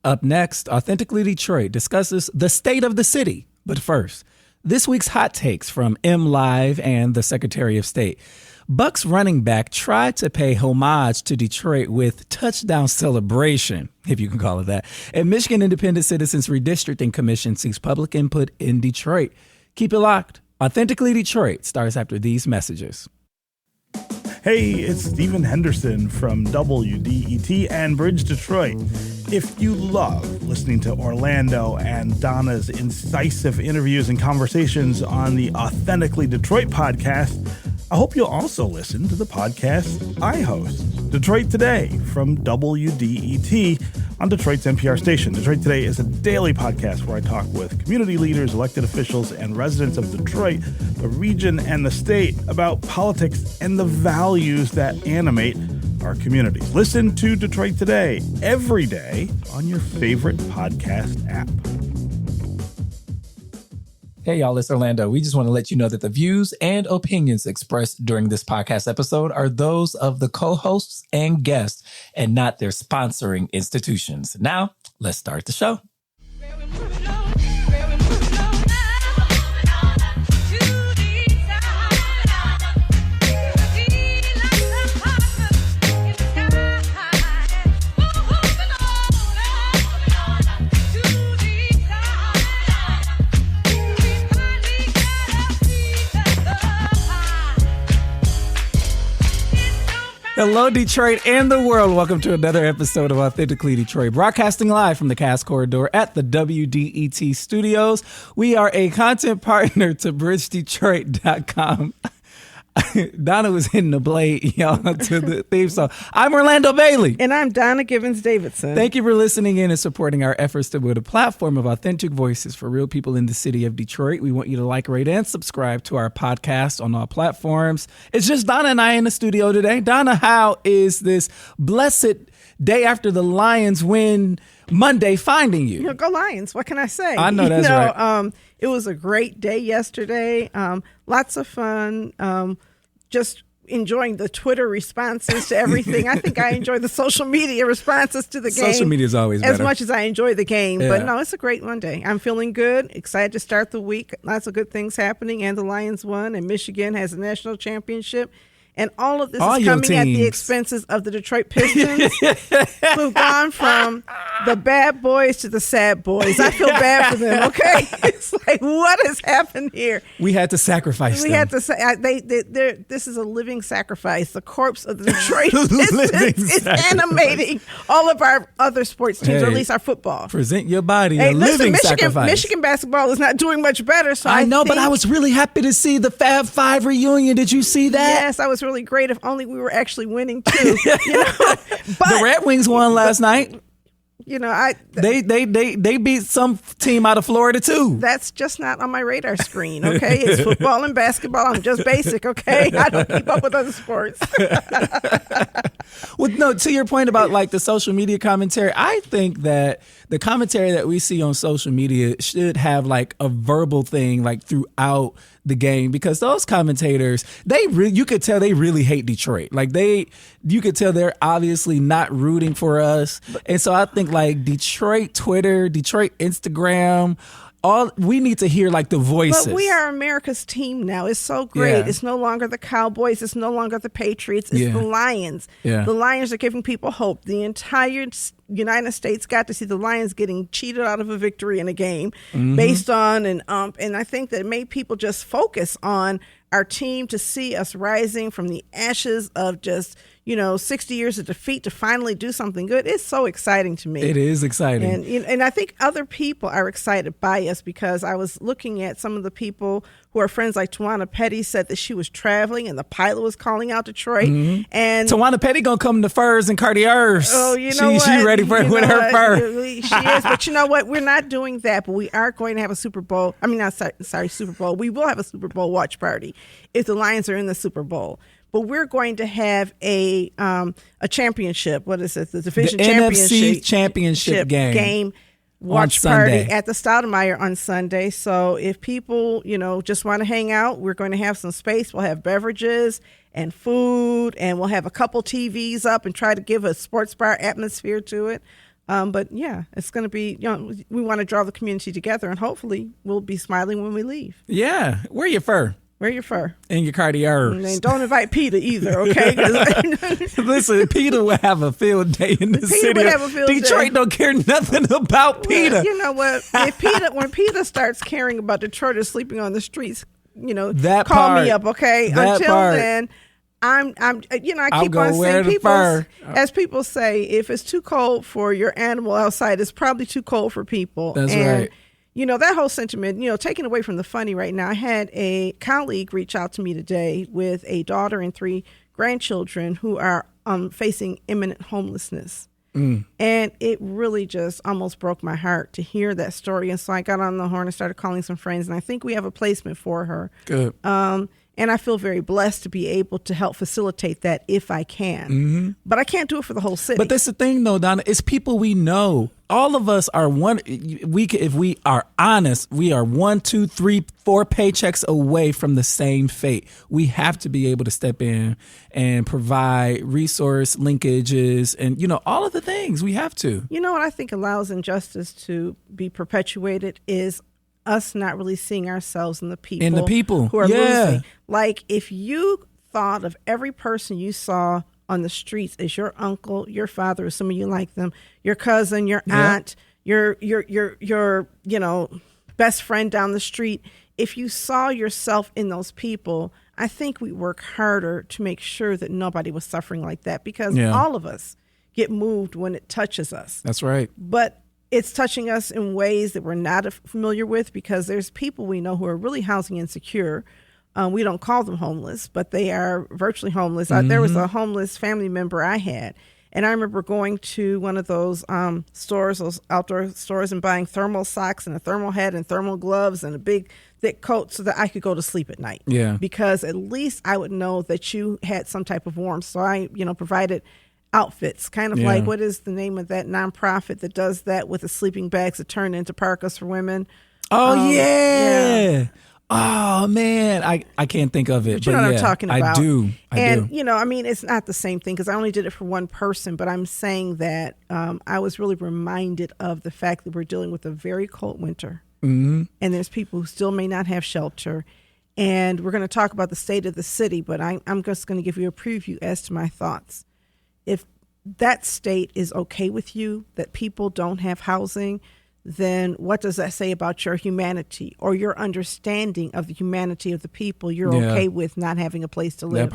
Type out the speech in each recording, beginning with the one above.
Up next, Authentically Detroit discusses the state of the city. But first, this week's hot takes from M Live and the Secretary of State. Bucks running back tried to pay homage to Detroit with touchdown celebration, if you can call it that. And Michigan Independent Citizens Redistricting Commission seeks public input in Detroit. Keep it locked. Authentically Detroit starts after these messages. Hey, it's Stephen Henderson from WDET and Bridge Detroit. If you love listening to Orlando and Donna's incisive interviews and conversations on the Authentically Detroit podcast, I hope you'll also listen to the podcast I host, Detroit Today from WDET on Detroit's NPR station. Detroit Today is a daily podcast where I talk with community leaders, elected officials, and residents of Detroit, the region, and the state about politics and the values that animate our communities. Listen to Detroit Today every day on your favorite podcast app. Hey, y'all, it's Orlando. We just want to let you know that the views and opinions expressed during this podcast episode are those of the co-hosts and guests and not their sponsoring institutions. Now, let's start the show. Hello, Detroit and the world. Welcome to another episode of Authentically Detroit, broadcasting live from the Cast Corridor at the WDET studios. We are a content partner to bridgedetroit.com. Donna was hitting the blade, y'all, to the theme song. I'm Orlando Bailey. And I'm Donna Givens-Davidson. Thank you for listening in and supporting our efforts to build a platform of authentic voices for real people in the city of Detroit. We want you to like, rate, and subscribe to our podcast on all platforms. It's just Donna and I in the studio today. Donna, how is this blessed day after the Lions win Monday finding you? Go Lions. What can I say? I know that's right. It was a great day yesterday. Lots of fun. Just enjoying the Twitter responses to everything. I think I enjoy the social media responses to the game. Social media is always better. As much as I enjoy the game. Yeah. But no, it's a great Monday. I'm feeling good, excited to start the week. Lots of good things happening. And the Lions won, and Michigan has a national championship. And all of this is coming at the expenses of the Detroit Pistons, who've gone from the bad boys to the sad boys. I feel bad for them, okay? It's like, what has happened here? We had to sacrifice them. This is a living sacrifice. The corpse of the Detroit Pistons is animating all of our other sports teams, or at least our football. Present your body, a living sacrifice. Michigan basketball is not doing much better. So I know, but I was really happy to see the Fab Five reunion. Did you see that? Yes, I was really great. If only we were actually winning too. But the Red Wings won last night. They beat some team out of Florida too. That's just not on my radar screen. Okay, it's football and basketball. I'm just basic. Okay, I don't keep up with other sports. Well, no, to your point about like the social media commentary, I think that the commentary that we see on social media should have like a verbal thing like throughout the game, because those commentators, you could tell they really hate Detroit. Like you could tell they're obviously not rooting for us. And so I think like Detroit Twitter, Detroit Instagram, we need to hear like the voices. But we are America's team now. It's so great. Yeah. It's no longer the Cowboys. It's no longer the Patriots. It's the Lions. Yeah. The Lions are giving people hope. The entire United States got to see the Lions getting cheated out of a victory in a game based on an ump. And I think that it made people just focus on our team, to see us rising from the ashes of just 60 years of defeat to finally do something good. It's so exciting to me. It is exciting. And I think other people are excited by us, because I was looking at some of the people who are friends, like Tawana Petty said that she was traveling and the pilot was calling out Detroit. And Tawana Petty gonna come to furs and Cartiers. Oh, you know what? She ready for it with her fur. She is. But you know what? We're not doing that, but we are going to have a Super Bowl. I mean, not sorry, Super Bowl. We will have a Super Bowl watch party if the Lions are in the Super Bowl. But we're going to have a championship. What is it? The division NFC championship game watch party at the Stoudemire on Sunday. So if people, just want to hang out, we're going to have some space. We'll have beverages and food, and we'll have a couple TVs up and try to give a sports bar atmosphere to it. But yeah, it's going to be, we want to draw the community together, and hopefully we'll be smiling when we leave. Yeah. Wear your fur. Wear your fur. And your Cartiers. And don't invite Peter either, okay? Listen, Peter will have a field day in the city. Would have a field Detroit day. Don't care nothing about Peter. You know what? When Peter starts caring about Detroit or sleeping on the streets, that call part, me up, okay? Until then, I keep on saying, as people say, if it's too cold for your animal outside, it's probably too cold for people. That's right. That whole sentiment, taken away from the funny right now. I had a colleague reach out to me today with a daughter and 3 grandchildren who are facing imminent homelessness. And it really just almost broke my heart to hear that story. And so I got on the horn and started calling some friends, and I think we have a placement for her. Good. And I feel very blessed to be able to help facilitate that if I can. Mm-hmm. But I can't do it for the whole city. But that's the thing, though, Donna. It's people we know. All of us are if we are honest, we are 1, 2, 3, 4 paychecks away from the same fate. We have to be able to step in and provide resource linkages and, all of the things. We have to. What I think allows injustice to be perpetuated is us not really seeing ourselves in the people who are losing. Like, if you thought of every person you saw on the streets as your uncle, your father, or some of you like them, your cousin, your aunt, your best friend down the street, if you saw yourself in those people, I think we work harder to make sure that nobody was suffering like that, because all of us get moved when it touches us. That's right. But it's touching us in ways that we're not familiar with, because there's people we know who are really housing insecure. We don't call them homeless, but they are virtually homeless. There was a homeless family member I had, and I remember going to one of those stores, those outdoor stores, and buying thermal socks and a thermal hat and thermal gloves and a big thick coat so that I could go to sleep at night. Yeah. Because at least I would know that you had some type of warmth. So I, provided outfits, kind of like, what is the name of that nonprofit that does that with the sleeping bags that turn into parkas for women? Oh, yeah. Oh, man. I can't think of it. But you know what I'm talking about. I do. It's not the same thing, because I only did it for one person, but I'm saying that I was really reminded of the fact that we're dealing with a very cold winter. Mm-hmm. And there's people who still may not have shelter. And we're going to talk about the state of the city, but I'm just going to give you a preview as to my thoughts. If that state is okay with you, that people don't have housing, then what does that say about your humanity or your understanding of the humanity of the people you're okay with not having a place to live?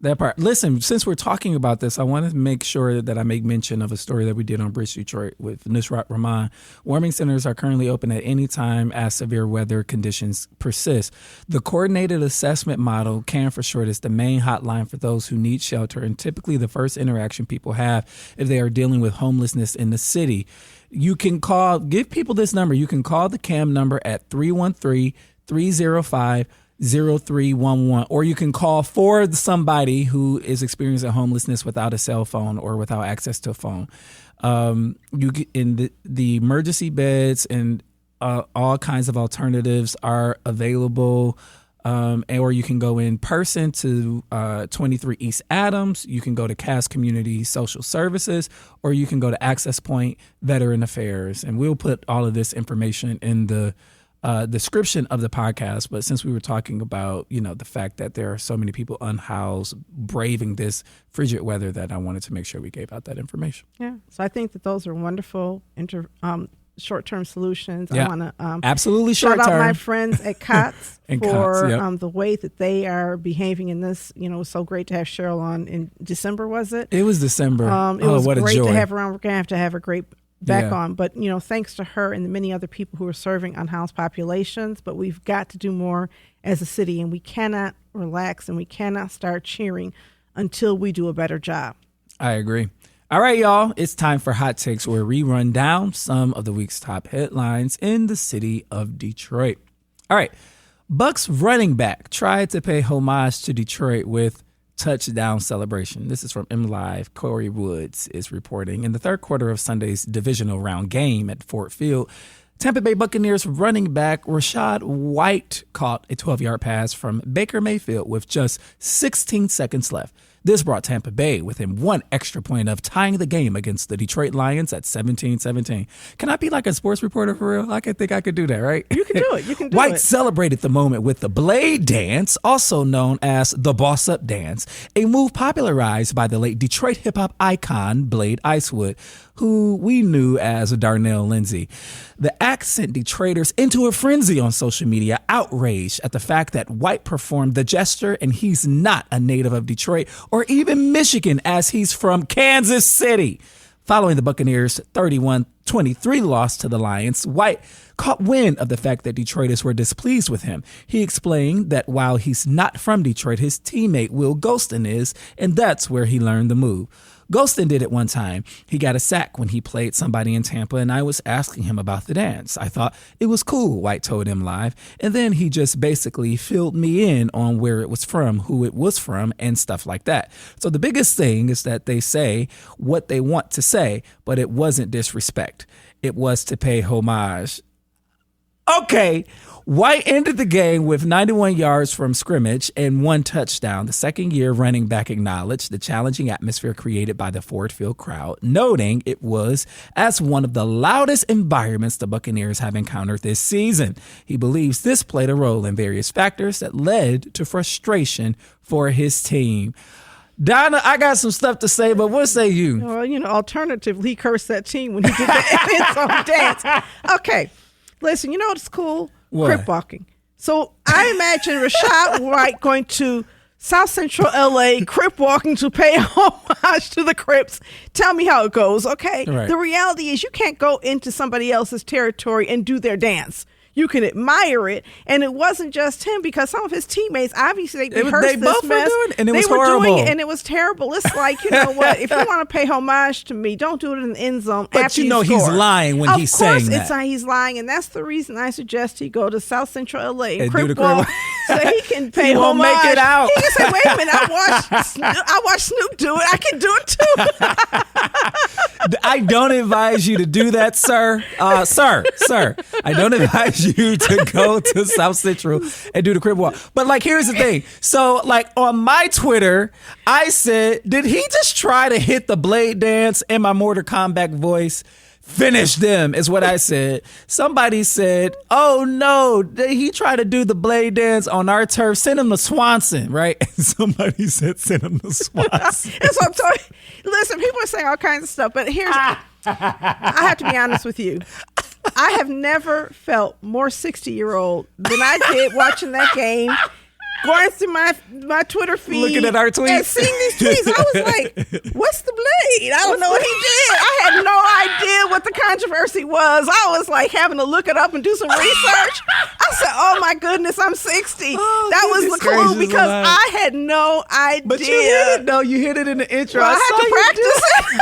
That part. Listen, since we're talking about this, I want to make sure that I make mention of a story that we did on Bridge Detroit with Nusrat Rahman. Warming centers are currently open at any time as severe weather conditions persist. The coordinated assessment model, CAN for short, is the main hotline for those who need shelter, and typically the first interaction people have if they are dealing with homelessness in the city. You can give people this number. You can call the CAM number at 313-305-0311, or you can call for somebody who is experiencing homelessness without a cell phone or without access to a phone. You get in the emergency beds and all kinds of alternatives are available. Or you can go in person to 23 East Adams. You can go to Cass Community Social Services, or you can go to Access Point Veteran Affairs. And we'll put all of this information in the description of the podcast. But since we were talking about, the fact that there are so many people unhoused, braving this frigid weather, that I wanted to make sure we gave out that information. Yeah. So I think that those are wonderful short-term solutions. Yeah. I want to absolutely shout out my friends at COTS for COTS, the way that they are behaving in this. It was so great to have Cheryl on in December, was it? It was December. It was what great a joy to have her on. We're going to have her great back on. But, thanks to her and the many other people who are serving unhoused populations. But we've got to do more as a city, and we cannot relax and we cannot start cheering until we do a better job. I agree. All right, y'all, it's time for Hot Takes, where we run down some of the week's top headlines in the city of Detroit. All right, Bucks running back tried to pay homage to Detroit with touchdown celebration. This is from MLive. Corey Woods is reporting. In the third quarter of Sunday's divisional round game at Ford Field, Tampa Bay Buccaneers running back Rachaad White caught a 12-yard pass from Baker Mayfield with just 16 seconds left. This brought Tampa Bay within one extra point of tying the game against the Detroit Lions at 17-17. Can I be like a sports reporter for real? I think I could do that, right? You can do it. You can do White it. celebrated the moment with the Blade Dance, also known as the Boss Up Dance, a move popularized by the late Detroit hip-hop icon Blade Icewood, who we knew as Darnell Lindsay. The act sent Detroiters into a frenzy on social media, outraged at the fact that White performed the gesture and he's not a native of Detroit or even Michigan, as he's from Kansas City. Following the Buccaneers' 31-23 loss to the Lions, White caught wind of the fact that Detroiters were displeased with him. He explained that while he's not from Detroit, his teammate Will Golston is, and that's where he learned the move. Golston did it one time. He got a sack when he played somebody in Tampa, and I was asking him about the dance. I thought it was cool, White told him live, and then he just basically filled me in on where it was from, who it was from, and stuff like that. So the biggest thing is that they say what they want to say, but it wasn't disrespect. It was to pay homage. Okay. White ended the game with 91 yards from scrimmage and 1 touchdown. The second-year running back acknowledged the challenging atmosphere created by the Ford Field crowd, noting it was as one of the loudest environments the Buccaneers have encountered this season. He believes this played a role in various factors that led to frustration for his team. Donna, I got some stuff to say, but what say you? Well, alternatively, he cursed that team when he did the end dance. Okay, listen, you know what's cool? What? Crip walking. So I imagine Rashad White going to South Central LA, crip walking to pay homage to the Crips. Tell me how it goes, okay? Right. The reality is you can't go into somebody else's territory and do their dance. You can admire it, and it wasn't just him, because some of his teammates obviously they rehearsed they both this mess. were doing it, and it they was were horrible. doing it, and it was terrible. It's like, you know what? If you want to pay homage to me, don't do it in the end zone. But after you know score. he's lying when he's saying that. Of course, he's lying, and that's the reason I suggest he go to South Central LA and do the crip walk so he can pay He homage. won't make it out. He can say, "Wait a minute, I watched Snoop do it. I can do it too." I don't advise you to do that, sir. Sir. I don't advise you to go to South Central and do the crib walk. But like, here's the thing. So like on my Twitter, I said, did he just try to hit the Blade Dance in my Mortal Kombat voice? Finish them is what I said. Somebody said, oh no, he tried to do the Blade Dance on our turf. Send him to Swanson, right? And somebody said, send him to Swanson. That's what I'm talking. Listen, people are saying all kinds of stuff, but here's, I have to be honest with you. I have never felt more 60-year-old than I did watching that game, going through my Twitter feed, looking at our tweets, and seeing these tweets. I was like, what's the Blade? I don't know what he did. I had no idea what the controversy was. I was like having to look it up and do some research. I said, oh my goodness, I'm 60. That was the clue, because I had no idea. But you hit it, though. You hit it in the intro. Well, I had to practice it.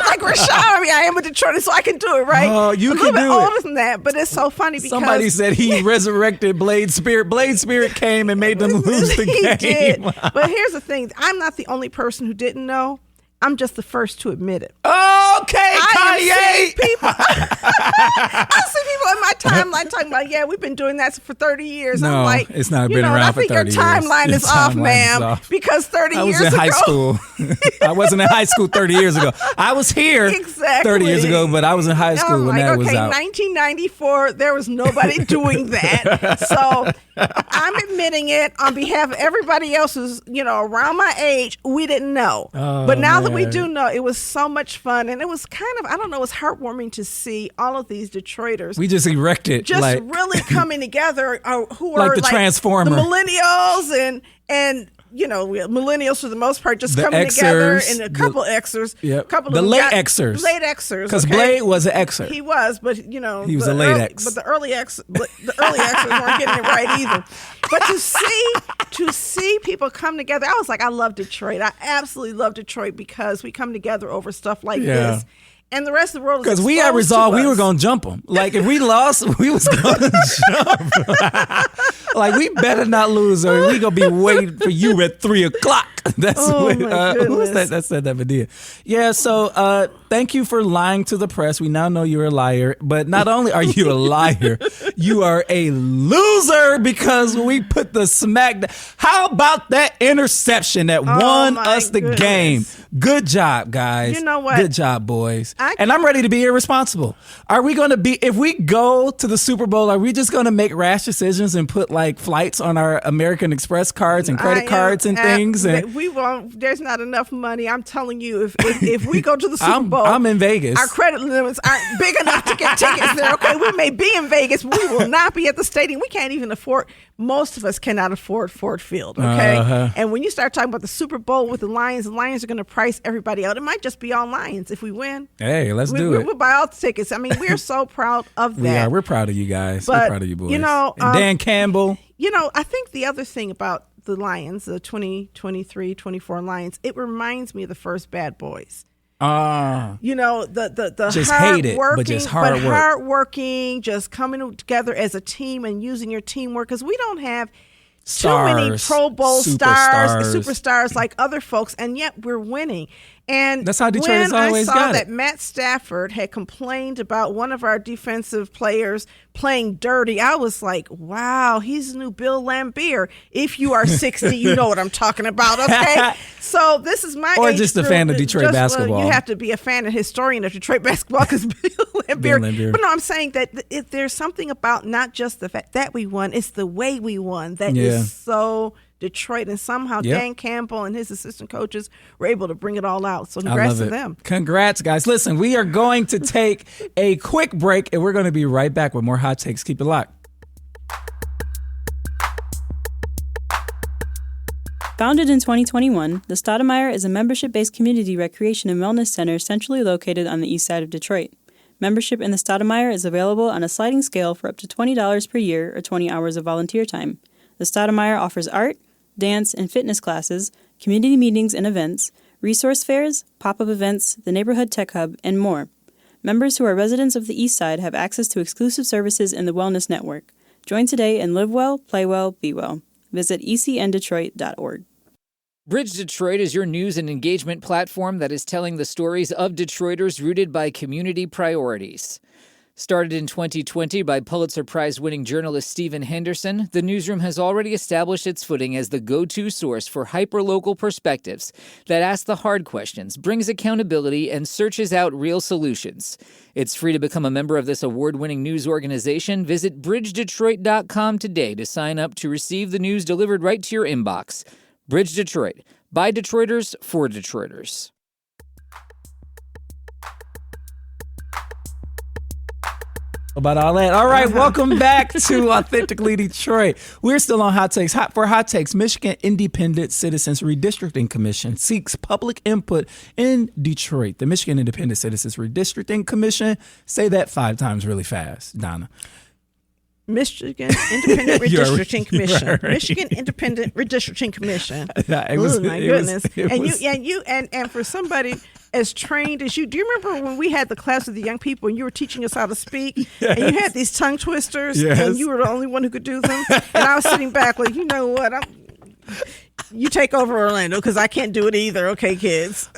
Like Rashad, I am a Detroit, so I can do it, right? Oh, you a can little bit do older it. than that, but it's so funny because somebody said he resurrected Blade Spirit. Blade Spirit came and made them lose the he game. did. But here's the thing: I'm not the only person who didn't know. I'm just the first to admit it. Okay, Kanye. I see people in my timeline talking about, yeah, we've been doing that for 30 years. No, I'm like, it's not been around for 30 years. I think your timeline is off, ma'am, because 30 years ago. I was in high school. I wasn't in high school 30 years ago. I was here 30 years ago, but I was in high school when that was out. 1994, there was nobody doing that. So I'm admitting it on behalf of everybody else who's, around my age. We didn't know. But now that we do know, it was so much fun. And it was kind of, it was heartwarming to see all of these Detroiters. We just erected. Really coming together, who are like the Transformer. The millennials and millennials for the most part just the coming Xers, together, and a couple Xers. Yep. Couple the of late Xers. Late Xers. Because Blade was an Xer. He was, but he was a late X. But the early Xers weren't getting it right either. But to see people come together, I was like, I love Detroit. I absolutely love Detroit because we come together over stuff like this. And the rest of the world is because we had resolved we were going to jump them. Like, if we lost, we was going to jump. Like, we better not lose, or we gonna be waiting for you at 3:00. That's what, who was that? That said that video. Yeah. So thank you for lying to the press. We now know you're a liar. But not only are you a liar, you are a loser because we put the smack. How about that interception that won us the game? Good job, guys. You know what? Good job, boys. And I'm ready to be irresponsible. Are we going to be, if we go to the Super Bowl, are we just going to make rash decisions and put like flights on our American Express cards and credit cards and things? And we won't. There's not enough money. I'm telling you, if we go to the Super Bowl, I'm in Vegas. Our credit limits aren't big enough to get tickets there. Okay, we may be in Vegas, but we will not be at the stadium. We can't even afford. Most of us cannot afford Ford Field. Okay, and when you start talking about the Super Bowl with the Lions are going to price everybody out. It might just be all Lions if we win. Hey, let's do it. We'll buy all the tickets. I mean, we're so proud of that. We are. We're proud of you guys. But, we're proud of you boys. You know, and Dan Campbell. You know, I think the other thing about the Lions, the 2023-24 Lions, it reminds me of the first Bad Boys. You know, the just hard hate it, working, but just hard working, just coming together as a team and using your teamwork, because we don't have too many Pro Bowl superstars like other folks, and yet we're winning. And that's how Detroit has always got it. When I saw that Matt Stafford had complained about one of our defensive players playing dirty, I was like, wow, he's the new Bill Laimbeer. If you are 60, you know what I'm talking about, okay? So this is my or age just group. A fan of Detroit basketball. You have to be a fan and historian of Detroit basketball because Bill Laimbeer. But no, I'm saying that if there's something about not just the fact that we won, it's the way we won that is so Detroit, and somehow Dan Campbell and his assistant coaches were able to bring it all out. So congrats to them. Congrats, guys. Listen, we are going to take a quick break, and we're going to be right back with more hot takes. Keep it locked. Founded in 2021, the Stoudemire is a membership-based community recreation and wellness center centrally located on the east side of Detroit. Membership in the Stoudemire is available on a sliding scale for up to $20 per year or 20 hours of volunteer time. The Stoudemire offers art, dance, and fitness classes, community meetings and events, resource fairs, pop-up events, the Neighborhood Tech Hub, and more. Members who are residents of the East Side have access to exclusive services in the Wellness Network. Join today and live well, play well, be well. Visit ecndetroit.org. Bridge Detroit is your news and engagement platform that is telling the stories of Detroiters rooted by community priorities. Started in 2020 by Pulitzer Prize-winning journalist Stephen Henderson, the newsroom has already established its footing as the go-to source for hyper-local perspectives that ask the hard questions, brings accountability, and searches out real solutions. It's free to become a member of this award-winning news organization. Visit bridgedetroit.com today to sign up to receive the news delivered right to your inbox. Bridge Detroit, by Detroiters, for Detroiters. About all that. All right, welcome back to Authentically Detroit. We're still on Hot Takes. For Hot Takes, Michigan Independent Citizens Redistricting Commission seeks public input in Detroit. The Michigan Independent Citizens Redistricting Commission, say that 5 times really fast, Donna. Michigan Independent Redistricting Commission. Right. Michigan Independent Redistricting Commission. Oh my goodness! And for somebody as trained as you, do you remember when we had the class with the young people and you were teaching us how to speak, and you had these tongue twisters, and you were the only one who could do them, and I was sitting back like, you know what? You take over, Orlando, because I can't do it either. Okay, kids.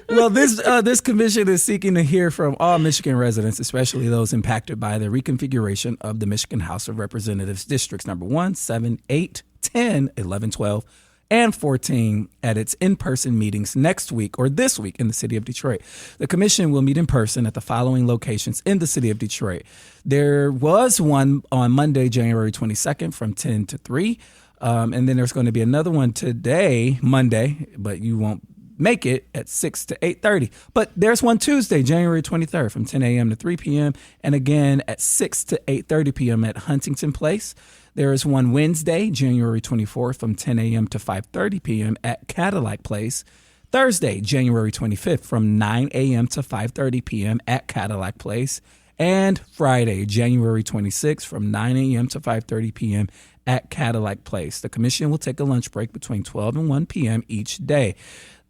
Well, this commission is seeking to hear from all Michigan residents, especially those impacted by the reconfiguration of the Michigan House of Representatives districts number 1, 7, 8, 10, 11, 12, and 14 at its in-person meetings next week or this week in the city of Detroit. The commission will meet in person at the following locations in the city of Detroit. There was one on Monday, January 22nd from 10 to 3. And then there's going to be another one today, Monday, but you won't make it at 6 to 8:30. But there's one Tuesday, January 23rd from 10 a.m. to 3 p.m. and again at 6 to 8:30 p.m. at Huntington Place. There is one Wednesday, January 24th from 10 a.m. to 5:30 p.m. at Cadillac Place. Thursday, January 25th from 9 a.m. to 5:30 p.m. at Cadillac Place. And Friday, January 26th from 9 a.m. to 5:30 p.m. at Cadillac Place. The commission will take a lunch break between 12 and 1 p.m. each day.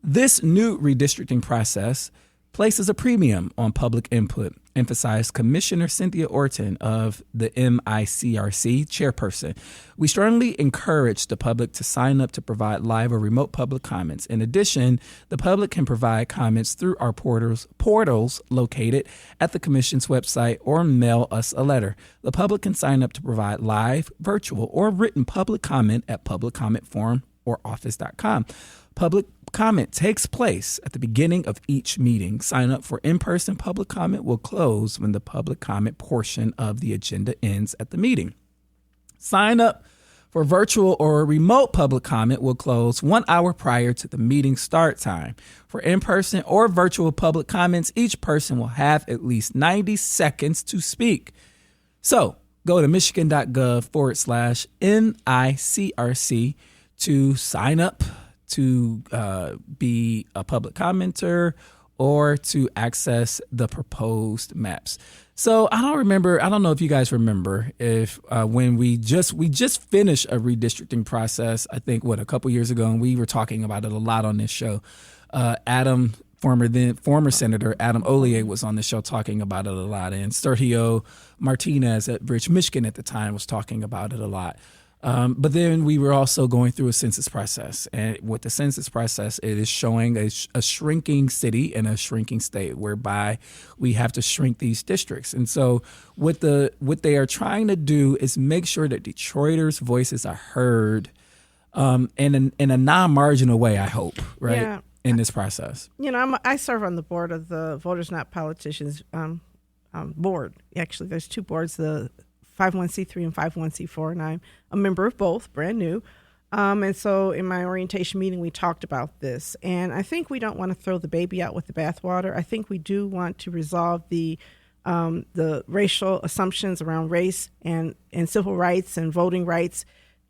This new redistricting process places a premium on public input, emphasized Commissioner Cynthia Orton of the MICRC chairperson. We strongly encourage the public to sign up to provide live or remote public comments. In addition, the public can provide comments through our portals located at the Commission's website or mail us a letter. The public can sign up to provide live, virtual, or written public comment at public comment forum or office.com. Public comment takes place at the beginning of each meeting. Sign up for in-person public comment will close when the public comment portion of the agenda ends at the meeting. Sign up for virtual or remote public comment will close 1 hour prior to the meeting start time. For in-person or virtual public comments, each person will have at least 90 seconds to speak. So go to michigan.gov/NICRC to sign up to be a public commenter or to access the proposed maps. So I don't know if you guys remember if when we just finished a redistricting process, I think a couple years ago, and we were talking about it a lot on this show. Former Senator Adam Ollier was on the show talking about it a lot, and Sergio Martinez at Bridge, Michigan at the time was talking about it a lot. But then we were also going through a census process. And with the census process, it is showing a shrinking city and a shrinking state, whereby we have to shrink these districts. And so what they are trying to do is make sure that Detroiters' voices are heard in a non-marginal way, I hope, right, yeah. in this process. I serve on the board of the Voters Not Politicians board. Actually, there's two boards, the 501c3 and 501c4, and I'm a member of both, brand new. And so in my orientation meeting, we talked about this. And I think we don't want to throw the baby out with the bathwater. I think we do want to resolve the racial assumptions around race and civil rights and voting rights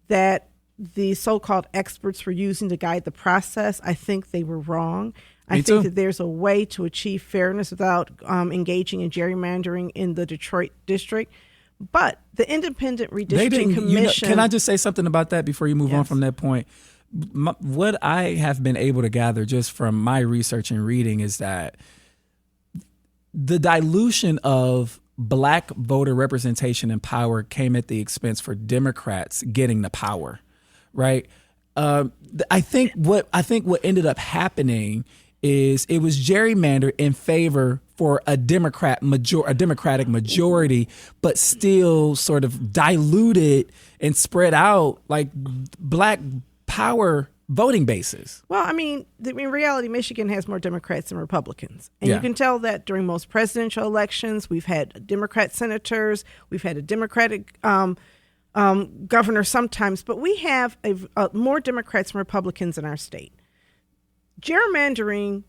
that the so-called experts were using to guide the process. I think they were wrong. I think that there's a way to achieve fairness without engaging in gerrymandering in the Detroit district. But the Independent Redistricting Commission... can I just say something about that before you move on from that point? What I have been able to gather just from my research and reading is that the dilution of Black voter representation and power came at the expense for Democrats getting the power, right? I think what ended up happening is it was gerrymandered in favor for a Democratic majority, but still sort of diluted and spread out like Black power voting bases. Well, in reality, Michigan has more Democrats than Republicans. And you can tell that during most presidential elections. We've had Democrat senators. We've had a Democratic governor sometimes. But we have more Democrats than Republicans in our state. Gerrymandering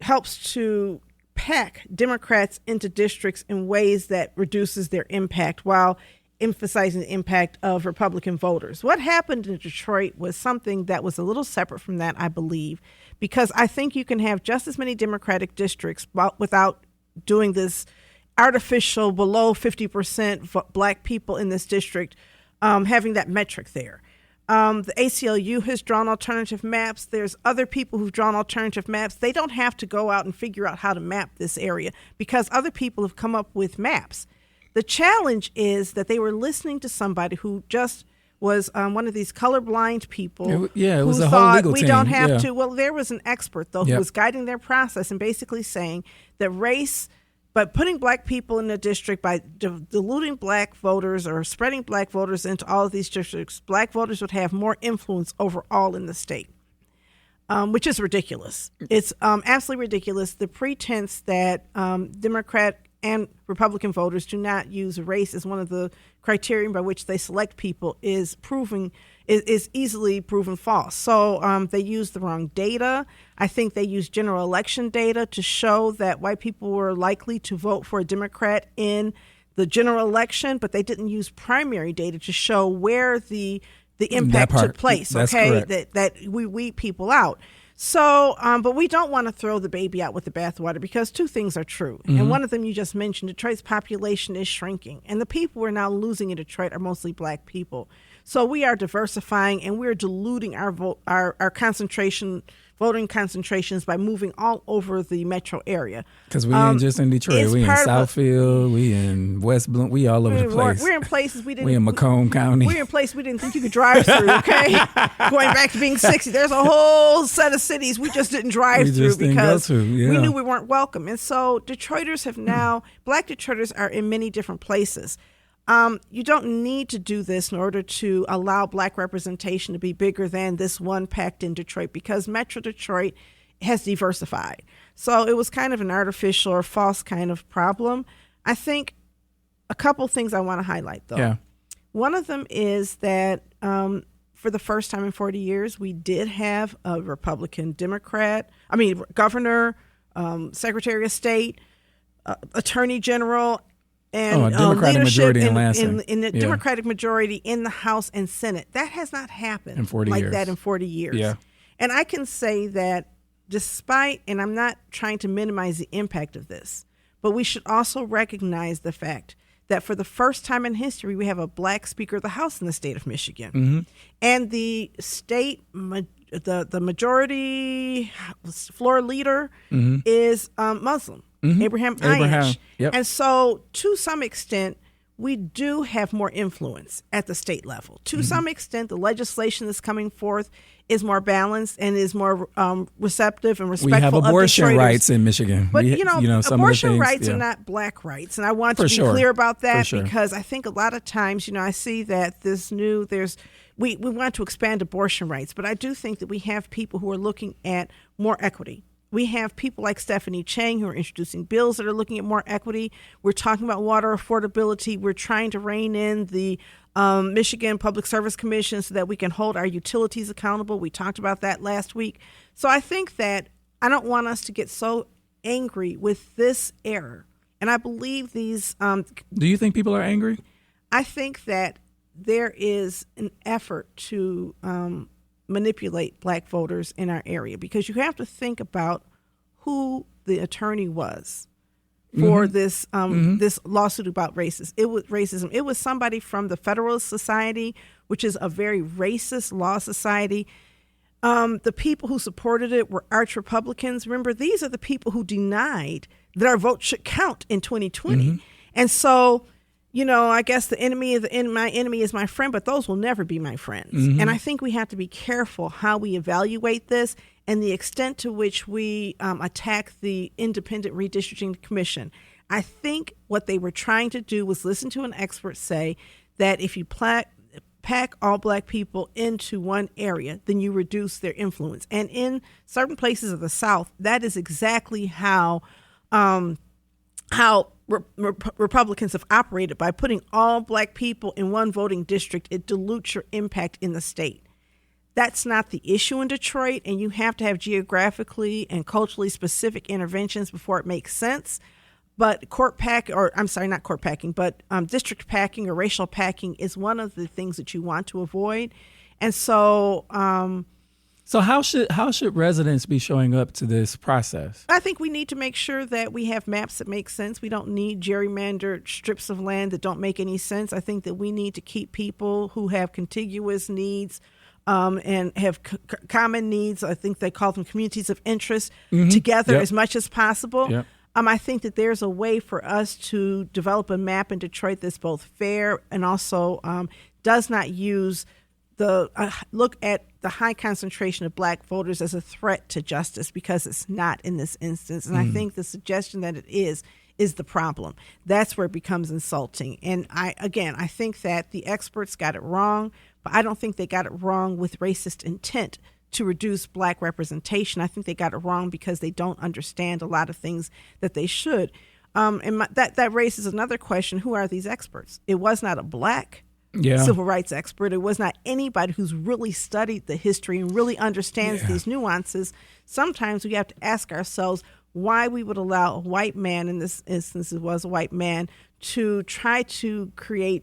helps to pack Democrats into districts in ways that reduces their impact while emphasizing the impact of Republican voters. What happened in Detroit was something that was a little separate from that, I believe, because I think you can have just as many Democratic districts without doing this artificial below 50% Black people in this district, having that metric there. The ACLU has drawn alternative maps. There's other people who've drawn alternative maps. They don't have to go out and figure out how to map this area because other people have come up with maps. The challenge is that they were listening to somebody who just was one of these colorblind people. It was who a thought whole legal we team. don't have to. Well, there was an expert, though, who Yep. was guiding their process and basically saying that race, by putting Black people in the district, by diluting Black voters or spreading Black voters into all of these districts, Black voters would have more influence overall in the state, which is ridiculous. It's absolutely ridiculous. The pretense that Democrat and Republican voters do not use race as one of the criteria by which they select people is easily proven false. So they used the wrong data. I think they used general election data to show that white people were likely to vote for a Democrat in the general election, but they didn't use primary data to show where the impact took place. That's okay, correct. that we weed people out. So, but we don't want to throw the baby out with the bathwater because two things are true. Mm-hmm. And one of them you just mentioned, Detroit's population is shrinking. And the people we're now losing in Detroit are mostly Black people. So we are diversifying, and we're diluting our voting concentrations by moving all over the metro area. Because we ain't just in Detroit. We in Southfield. We in West Bloom. We all over the place. We're in places we didn't. We in Macomb County. We're in places we didn't think you could drive through. Okay, going back to being 60, there's a whole set of cities we just didn't drive through because we knew we weren't welcome. And so Detroiters have now, Black Detroiters are in many different places. You don't need to do this in order to allow Black representation to be bigger than this one packed in Detroit, because Metro Detroit has diversified. So it was kind of an artificial or false kind of problem. I think a couple things I want to highlight, though. Yeah. One of them is that for the first time in 40 years, we did have a Republican governor, Secretary of State, Attorney General, and Democratic majority in Lansing. In the Democratic majority in the House and Senate. That has not happened in 40 years. That in 40 years. Yeah. And I can say that despite, and I'm not trying to minimize the impact of this, but we should also recognize the fact that for the first time in history, we have a Black Speaker of the House in the state of Michigan. Mm-hmm. And the state, the majority floor leader is Muslim. Mm-hmm. Abraham Ayyash. Yep. And so to some extent, we do have more influence at the state level. To some extent, the legislation that's coming forth is more balanced and is more receptive and respectful. We have abortion rights in Michigan. But, abortion rights are not Black rights. And I want to be clear about that because I think a lot of times, I see that we want to expand abortion rights. But I do think that we have people who are looking at more equity. We have people like Stephanie Chang who are introducing bills that are looking at more equity. We're talking about water affordability. We're trying to rein in the Michigan Public Service Commission so that we can hold our utilities accountable. We talked about that last week. So I think that I don't want us to get so angry with this error. And I believe these... Do you think people are angry? I think that there is an effort to... manipulate Black voters in our area, because you have to think about who the attorney was for this this lawsuit about racism. It was somebody from the Federalist Society, which is a very racist law society. The people who supported it were arch Republicans. Remember, these are the people who denied that our vote should count in 2020. And so, I guess my enemy is my friend, but those will never be my friends. And I think we have to be careful how we evaluate this and the extent to which we attack the Independent Redistricting Commission. I think what they were trying to do was listen to an expert say that if you pack all Black people into one area, then you reduce their influence. And in certain places of the South, that is exactly how Republicans have operated. By putting all Black people in one voting district, it dilutes your impact in the state. That's not the issue in Detroit, and you have to have geographically and culturally specific interventions before it makes sense. But district packing or racial packing is one of the things that you want to avoid. And so... So how should residents be showing up to this process? I think we need to make sure that we have maps that make sense. We don't need gerrymandered strips of land that don't make any sense. I think that we need to keep people who have contiguous needs and have common needs. I think they call them communities of interest together as much as possible. Yep. I think that there's a way for us to develop a map in Detroit that's both fair and also does not use look at the high concentration of Black voters as a threat to justice, because it's not in this instance. And I think the suggestion that it is the problem. That's where it becomes insulting. And I think that the experts got it wrong, but I don't think they got it wrong with racist intent to reduce Black representation. I think they got it wrong because they don't understand a lot of things that they should. That raises another question. Who are these experts? It was not a Black civil rights expert. It was not anybody who's really studied the history and really understands these nuances. Sometimes we have to ask ourselves why we would allow a white man, in this instance it was a white man, to try to create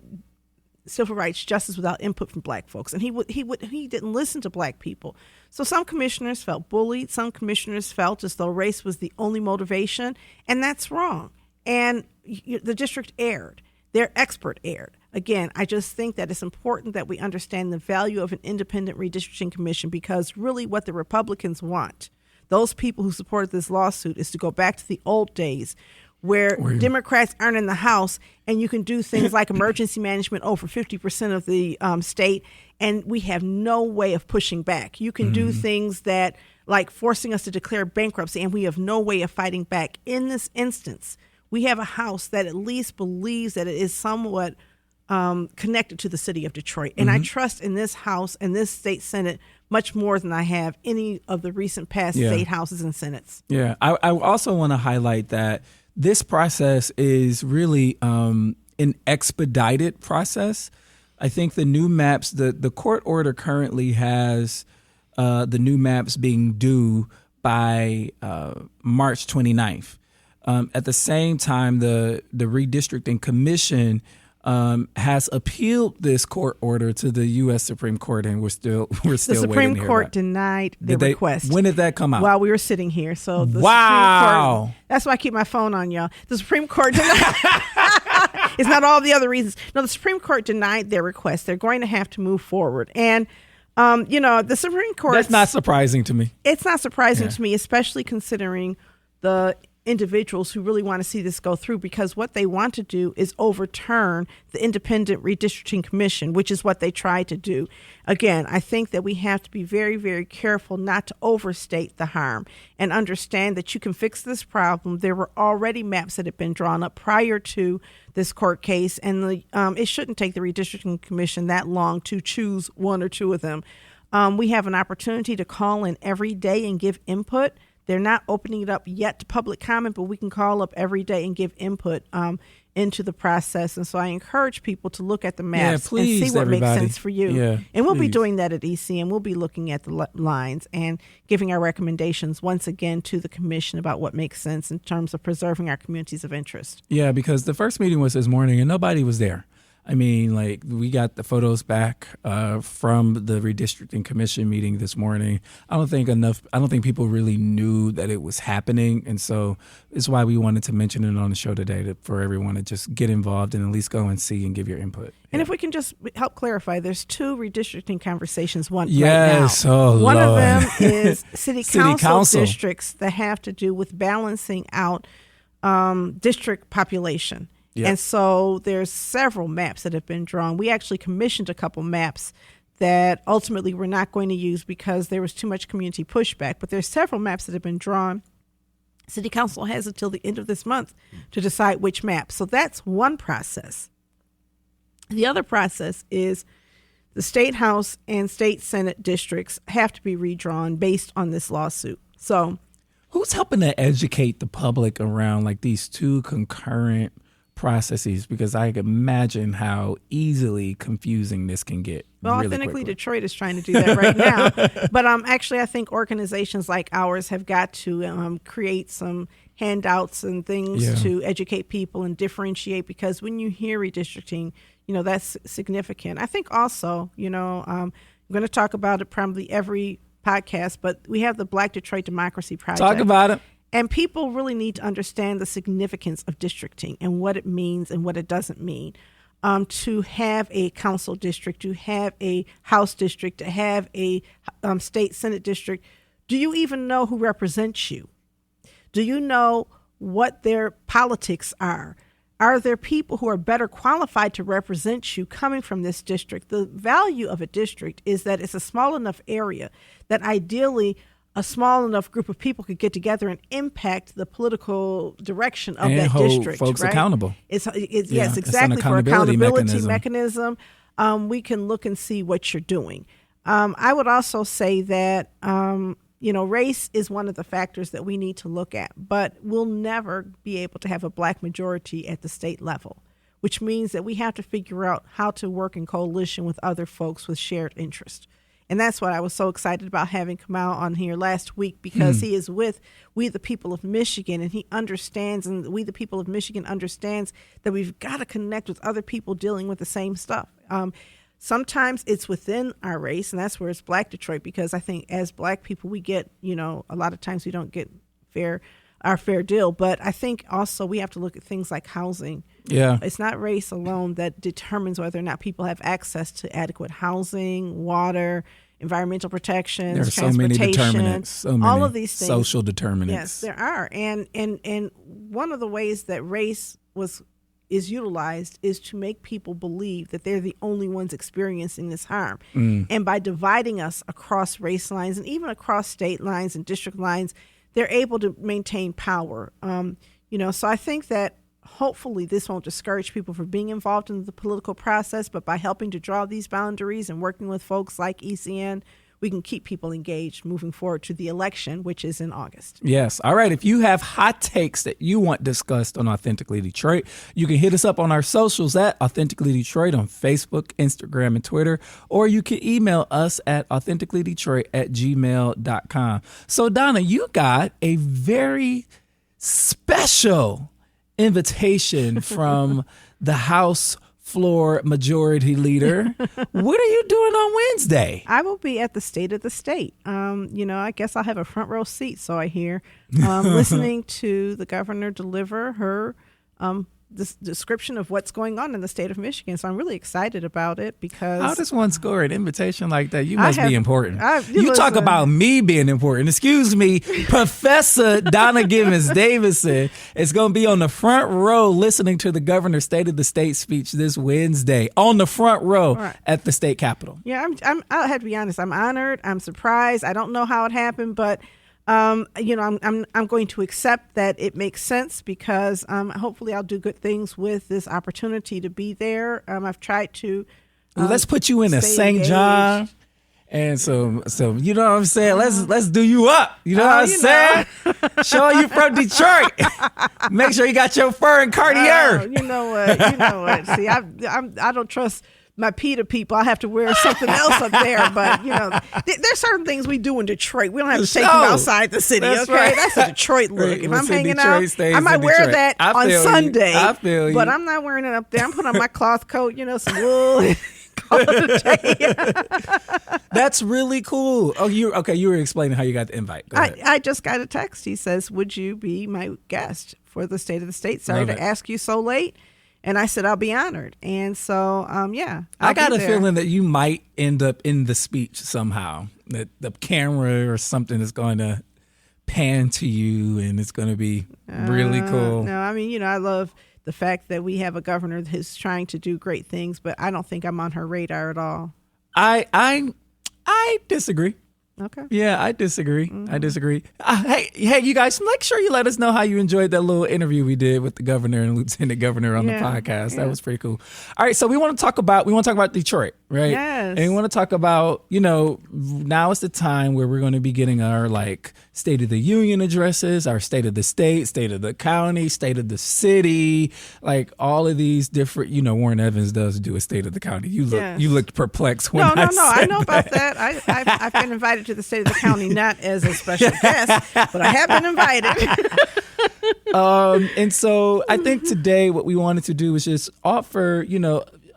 civil rights justice without input from Black folks. And he didn't listen to Black people. So some commissioners felt bullied. Some commissioners felt as though race was the only motivation, and that's wrong. And the district erred. Their expert erred. again, I just think that it's important that we understand the value of an independent redistricting commission, because really what the Republicans want, those people who supported this lawsuit, is to go back to the old days where Democrats aren't in the House and you can do things like emergency management over 50% of the state, and we have no way of pushing back. You can do things that like forcing us to declare bankruptcy, and we have no way of fighting back. In this instance, we have a House that at least believes that it is somewhat connected to the city of Detroit. And I trust in this House and this state Senate much more than I have any of the recent past state Houses and Senates. Yeah, I also want to highlight that this process is really an expedited process. I think the new maps, the court order currently has the new maps being due by March 29th. At the same time, the redistricting commission has appealed this court order to the U.S. Supreme Court, and we're still the Supreme Court denied the request. When did that come out? While we were sitting here. So the wow. Supreme Court, that's why I keep my phone on, y'all. The Supreme Court denied. It's not all the other reasons. No, the Supreme Court denied their request. They're going to have to move forward. And the Supreme Court. That's not surprising to me. It's not surprising to me, especially considering the individuals who really want to see this go through, because what they want to do is overturn the independent redistricting commission, which is what they tried to do. Again, I think that we have to be very, very careful not to overstate the harm and understand that you can fix this problem. There were already maps that had been drawn up prior to this court case, and it shouldn't take the redistricting commission that long to choose one or two of them. We have an opportunity to call in every day and give input. They're not opening it up yet to public comment, but we can call up every day and give input into the process. And so I encourage people to look at the maps and see what makes sense for you. Yeah, and we'll be doing that at EC, and we'll be looking at the lines and giving our recommendations once again to the commission about what makes sense in terms of preserving our communities of interest. Yeah, because the first meeting was this morning and nobody was there. I mean, like, we got the photos back from the redistricting commission meeting this morning. I don't think people really knew that it was happening. And so it's why we wanted to mention it on the show today, for everyone to just get involved and at least go and see and give your input. And if we can just help clarify, there's two redistricting conversations right now. One of them is city council districts that have to do with balancing out district population. Yep. And so there's several maps that have been drawn. We actually commissioned a couple maps that ultimately we're not going to use because there was too much community pushback. But there's several maps that have been drawn. City Council has until the end of this month to decide which map. So that's one process. The other process is the State House and State Senate districts have to be redrawn based on this lawsuit. So who's helping to educate the public around like these two concurrent processes, because I can imagine how easily confusing this can get. Well, really Authentically quickly. Detroit is trying to do that right now. But actually, I think organizations like ours have got to create some handouts and things to educate people and differentiate, because when you hear redistricting, that's significant. I think also, I'm going to talk about it probably every podcast, but we have the Black Detroit Democracy Project. Talk about it. And people really need to understand the significance of districting and what it means and what it doesn't mean. To have a council district, to have a House district, to have a state Senate district, do you even know who represents you? Do you know what their politics are? Are there people who are better qualified to represent you coming from this district? The value of a district is that it's a small enough area that ideally a small enough group of people could get together and impact the political direction of and that hold district. Folks right? accountable. Yes, It's exactly. an For accountability mechanism. We can look and see what you're doing. I would also say that race is one of the factors that we need to look at, but we'll never be able to have a Black majority at the state level, which means that we have to figure out how to work in coalition with other folks with shared interest. And that's why I was so excited about having Kamau on here last week, because he is with We the People of Michigan, and he understands, and We the People of Michigan understands that we've got to connect with other people dealing with the same stuff. Sometimes it's within our race, and that's where it's Black Detroit, because I think as Black people, we get, a lot of times we don't get fair our fair deal. But I think also we have to look at things like housing. Yeah. It's not race alone that determines whether or not people have access to adequate housing, water, environmental protections, there are so many determinants, all of these things. Social determinants. Yes, there are. And one of the ways that race is utilized is to make people believe that they're the only ones experiencing this harm. And by dividing us across race lines and even across state lines and district lines, they're able to maintain power. So I think that hopefully this won't discourage people from being involved in the political process, but by helping to draw these boundaries and working with folks like ECN, we can keep people engaged moving forward to the election, which is in August. Yes. All right. If you have hot takes that you want discussed on Authentically Detroit, you can hit us up on our socials at Authentically Detroit on Facebook, Instagram, and Twitter, or you can email us at authenticallydetroit@gmail.com. So, Donna, you got a very special invitation from the House Floor Majority Leader. What are you doing on Wednesday? I will be at the State of the State. I guess I'll have a front row seat, so I hear, listening to the governor deliver her this description of what's going on in the state of Michigan. So I'm really excited about it because... How does one score an invitation like that? You must be important. You talk about me being important. Excuse me, Professor Donna Givens Davison is going to be on the front row listening to the governor's State of the State speech this Wednesday on the front row at the state capitol. Yeah, I'll have to be honest. I'm honored. I'm surprised. I don't know how it happened, but I'm going to accept that it makes sense because hopefully I'll do good things with this opportunity to be there. I've tried to. Let's put you in a St. John, and so you know what I'm saying. Let's do you up. You know what I'm saying? Show you from Detroit. Make sure you got your fur and Cartier. You know what? See, I don't trust my PETA people. I have to wear something else up there. But, there's certain things we do in Detroit. We don't have to take them outside the city, That's okay? Right. That's a Detroit look. If I'm hanging Detroit out, I might wear that on Sunday. I feel you. But I'm not wearing it up there. I'm putting on my cloth coat, some wool. Call it a day. That's really cool. Oh, you were explaining how you got the invite. Go ahead. I just got a text. He says, would you be my guest for the State of the State? Sorry to ask you so late. And I said, I'll be honored. And so, I got a feeling that you might end up in the speech somehow, that the camera or something is going to pan to you and it's going to be really cool. No, I love the fact that we have a governor who's trying to do great things, but I don't think I'm on her radar at all. I disagree. Okay. Yeah, I disagree. Hey, you guys, make sure you let us know how you enjoyed that little interview we did with the governor and lieutenant governor on the podcast. That was pretty cool. All right, so we want to talk about Detroit, right? Yes. And we want to talk about, now is the time where we're going to be getting our State of the Union addresses, our State of the State, State of the County, State of the City, all of these different. Warren Evans does do a State of the County. You looked perplexed when I said I know about that. I've been invited to the State of the County, not as a special guest, but I have been invited. And so I think today what we wanted to do is just offer,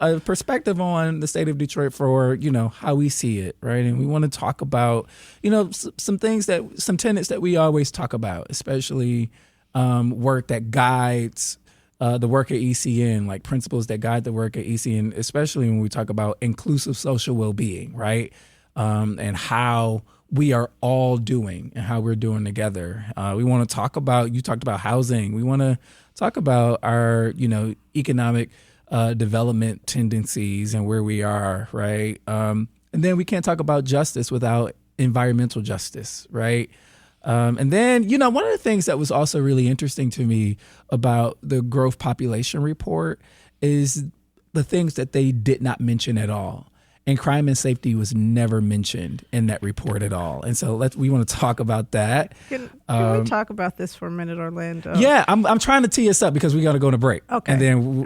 a perspective on the state of Detroit for, how we see it, right? And we want to talk about, some tenets that we always talk about, especially work that guides the work at ECN, like principles that guide the work at ECN, especially when we talk about inclusive social well-being, right? And how we are all doing and how we're doing together. We want to talk about, you talked about housing. We want to talk about our, economic development tendencies and where we are, right? And then we can't talk about justice without environmental justice, right? And then, one of the things that was also really interesting to me about the growth population report is the things that they did not mention at all. And crime and safety was never mentioned in that report at all. And so we want to talk about that. Can we talk about this for a minute, Orlando? Yeah, I'm trying to tee us up because we got to go on a break. Okay. And then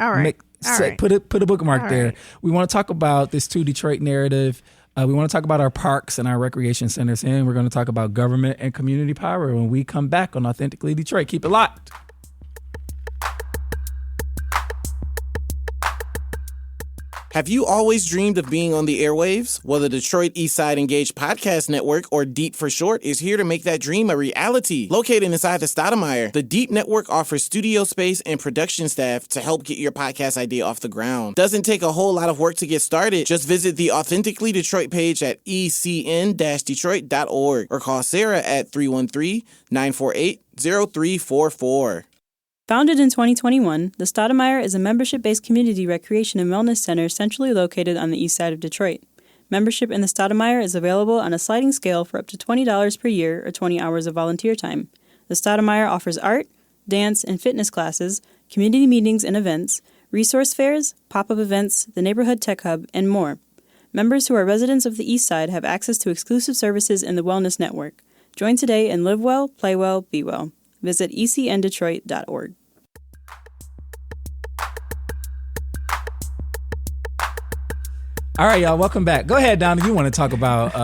put a bookmark there. Right. We want to talk about this To Detroit narrative. We want to talk about our parks and our recreation centers. And we're going to talk about government and community power when we come back on Authentically Detroit. Keep it locked. Have you always dreamed of being on the airwaves? Well, the Detroit Eastside Engaged Podcast Network, or DEEP for short, is here to make that dream a reality. Located inside the Stoudemire, the DEEP Network offers studio space and production staff to help get your podcast idea off the ground. Doesn't take a whole lot of work to get started. Just visit the Authentically Detroit page at ecn-detroit.org or call Sarah at 313-948-0344. Founded in 2021, the Stoudemire is a membership-based community recreation and wellness center centrally located on the east side of Detroit. Membership in the Stoudemire is available on a sliding scale for up to $20 per year or 20 hours of volunteer time. The Stoudemire offers art, dance, and fitness classes, community meetings and events, resource fairs, pop-up events, the Neighborhood Tech Hub, and more. Members who are residents of the East Side have access to exclusive services in the Wellness Network. Join today and live well, play well, be well. Visit ecndetroit.org. All right, y'all, welcome back. Go ahead, Donna, if you want to talk about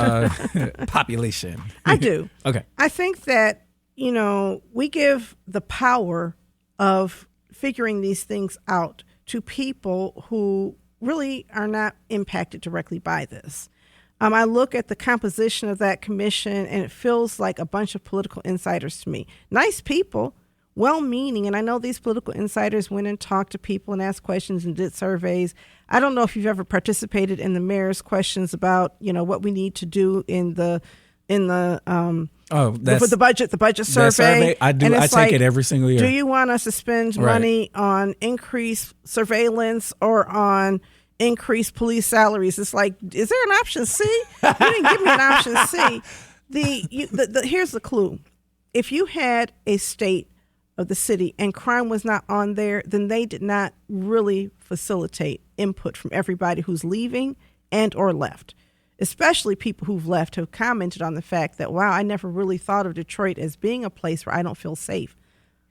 population. I do. Okay. I think that, we give the power of figuring these things out to people who really are not impacted directly by this. I look at the composition of that commission, and it feels like a bunch of political insiders to me. Nice people, well-meaning, and I know these political insiders went and talked to people and asked questions and did surveys. I don't know if you've ever participated in the mayor's questions about, what we need to do for the budget survey. I do. I take it every single year. Do you want us to spend money on increased surveillance or on increase police salaries? It's like, is there an option C? You didn't give me an option C. Here's the clue. If you had a state of the city and crime was not on there, then they did not really facilitate input from everybody who's leaving and or left. Especially people who've left have commented on the fact that, wow, I never really thought of Detroit as being a place where I don't feel safe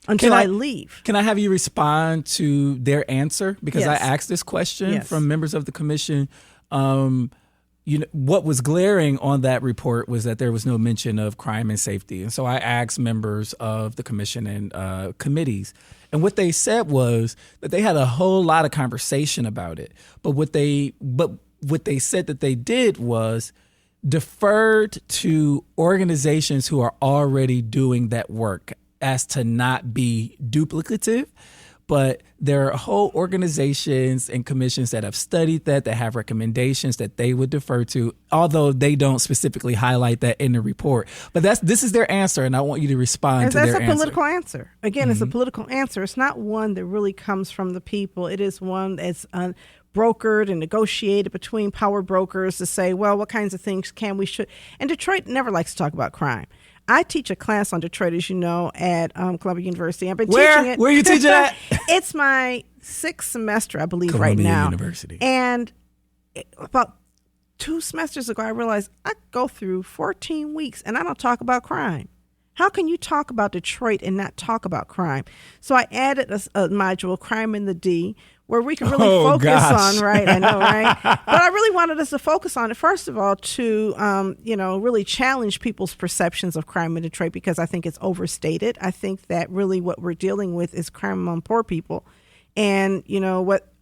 until I leave. Can I have you respond to their answer? Because Yes. I asked this question Yes. from members of the commission. What was glaring on that report was that there was no mention of crime and safety. And so I asked members of the commission and committees. And what they said was that they had a whole lot of conversation about it. But what they said that they did was deferred to organizations who are already doing that work as to not be duplicative. But there are whole organizations and commissions that have studied that have recommendations that they would defer to, although they don't specifically highlight that in the report. But this is their answer, and I want you to respond to their answer. That's a political answer. Again, It's a political answer. It's not one that really comes from the people. It is one that's brokered and negotiated between power brokers to say, well, what kinds of things should. And Detroit never likes to talk about crime. I teach a class on Detroit, as you know, at Columbia University. I've been teaching it. Where are you teaching at? It's my 6th semester, I believe, Columbia right now. University. And about 2 semesters ago, I realized I go through 14 weeks and I don't talk about crime. How can you talk about Detroit and not talk about crime? So I added a module, Crime in the D, where we can really focus on, right? I know, right? But I really wanted us to focus on it, first of all, to, really challenge people's perceptions of crime in Detroit, because I think it's overstated. I think that really what we're dealing with is crime among poor people. And,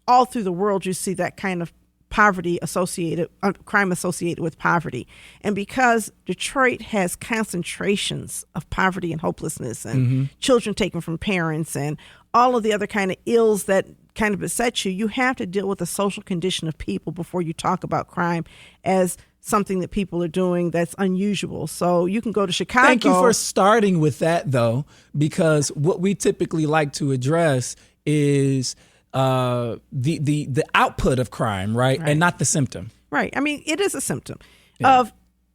all through the world, you see that kind of crime associated with poverty. And because Detroit has concentrations of poverty and hopelessness and children taken from parents and all of the other kind of ills that kind of beset you, you have to deal with the social condition of people before you talk about crime as something that people are doing that's unusual. So you can go to Chicago. Thank you for starting with that, though, because what we typically like to address is the output of crime, right? And not the symptom. Right. I mean, it is a symptom of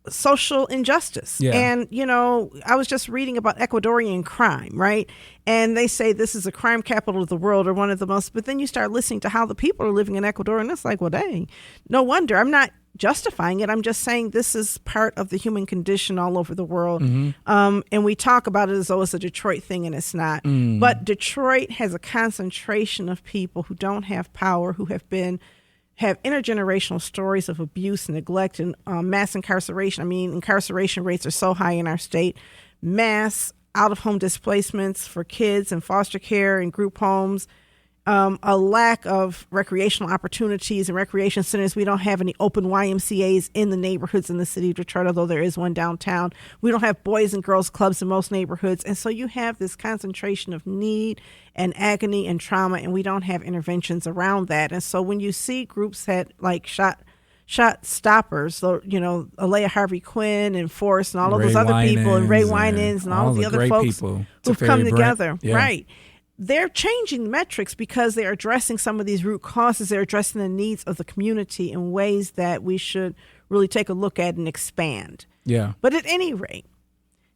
social injustice. Yeah. And, I was just reading about Ecuadorian crime, right? And they say this is a crime capital of the world, or one of the most, but then you start listening to how the people are living in Ecuador, and it's like, well, dang, no wonder. I'm not justifying it. I'm just saying this is part of the human condition all over the world. And we talk about it as though it's a Detroit thing, and it's not. But Detroit has a concentration of people who don't have power, who have intergenerational stories of abuse and neglect and mass incarceration. I mean, incarceration rates are so high in our state. Mass out-of-home displacements for kids in foster care and group homes. a lack of recreational opportunities and recreation centers. We don't have any open YMCAs in the neighborhoods in the city of Detroit, although there is one downtown. We don't have boys and girls clubs in most neighborhoods. And so you have this concentration of need and agony and trauma, and we don't have interventions around that. And so when you see groups that like shot stoppers, so, Alea Harvey Quinn and Forrest and all of those other people, and Ray Winans and all of the other folks who've come together, right? They're changing metrics because they're addressing some of these root causes. They're addressing the needs of the community in ways that we should really take a look at and expand. Yeah. But at any rate,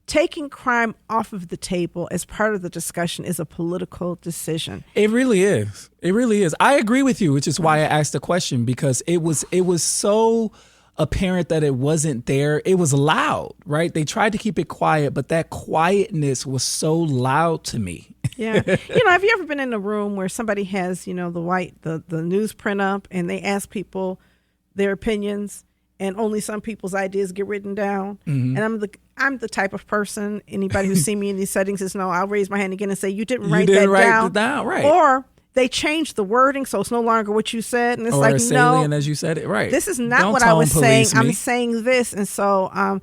taking crime off of the table as part of the discussion is a political decision. It really is. It really is. I agree with you, which is why I asked the question, because it was so apparent that it wasn't there. It was loud, right? They tried to keep it quiet, but that quietness was so loud to me. Yeah. Have you ever been in a room where somebody has, the newsprint up and they ask people their opinions and only some people's ideas get written down? Mm-hmm. And I'm the type of person, anybody who's seen me in these settings is I'll raise my hand again and say, you didn't write that down. Right. Or they changed the wording, so it's no longer what you said. And it's or salient as you said it, right. This is not what I was saying. I'm saying this. And so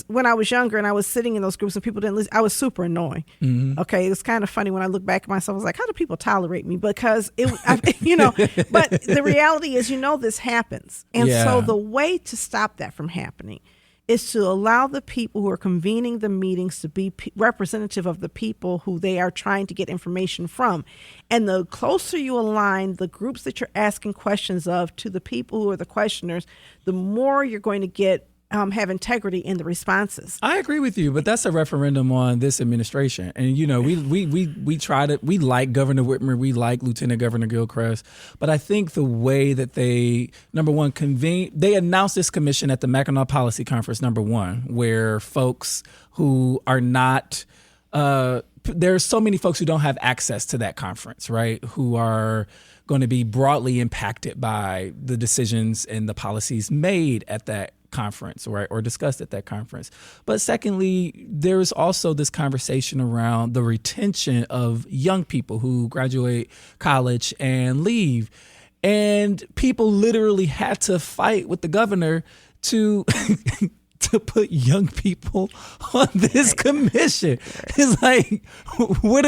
when I was younger and I was sitting in those groups and people didn't listen, I was super annoying. Mm-hmm. Okay. It's kind of funny when I look back at myself. I was like, how do people tolerate me? Because but the reality is, this happens. And so the way to stop that from happening is to allow the people who are convening the meetings to be representative of the people who they are trying to get information from. And the closer you align the groups that you're asking questions of to the people who are the questioners, the more you're going to get have integrity in the responses. I agree with you, but that's a referendum on this administration. And, we try to, we like Governor Whitmer, we like Lieutenant Governor Gilchrist, but I think the way that they, number one, they announced this commission at the Mackinac Policy Conference, number one, where folks who are not, there's so many folks who don't have access to that conference, right, who are going to be broadly impacted by the decisions and the policies made at that conference, right, or discussed at that conference. But secondly, there's also this conversation around the retention of young people who graduate college and leave. And people literally had to fight with the governor to to put young people on this commission. It's like, what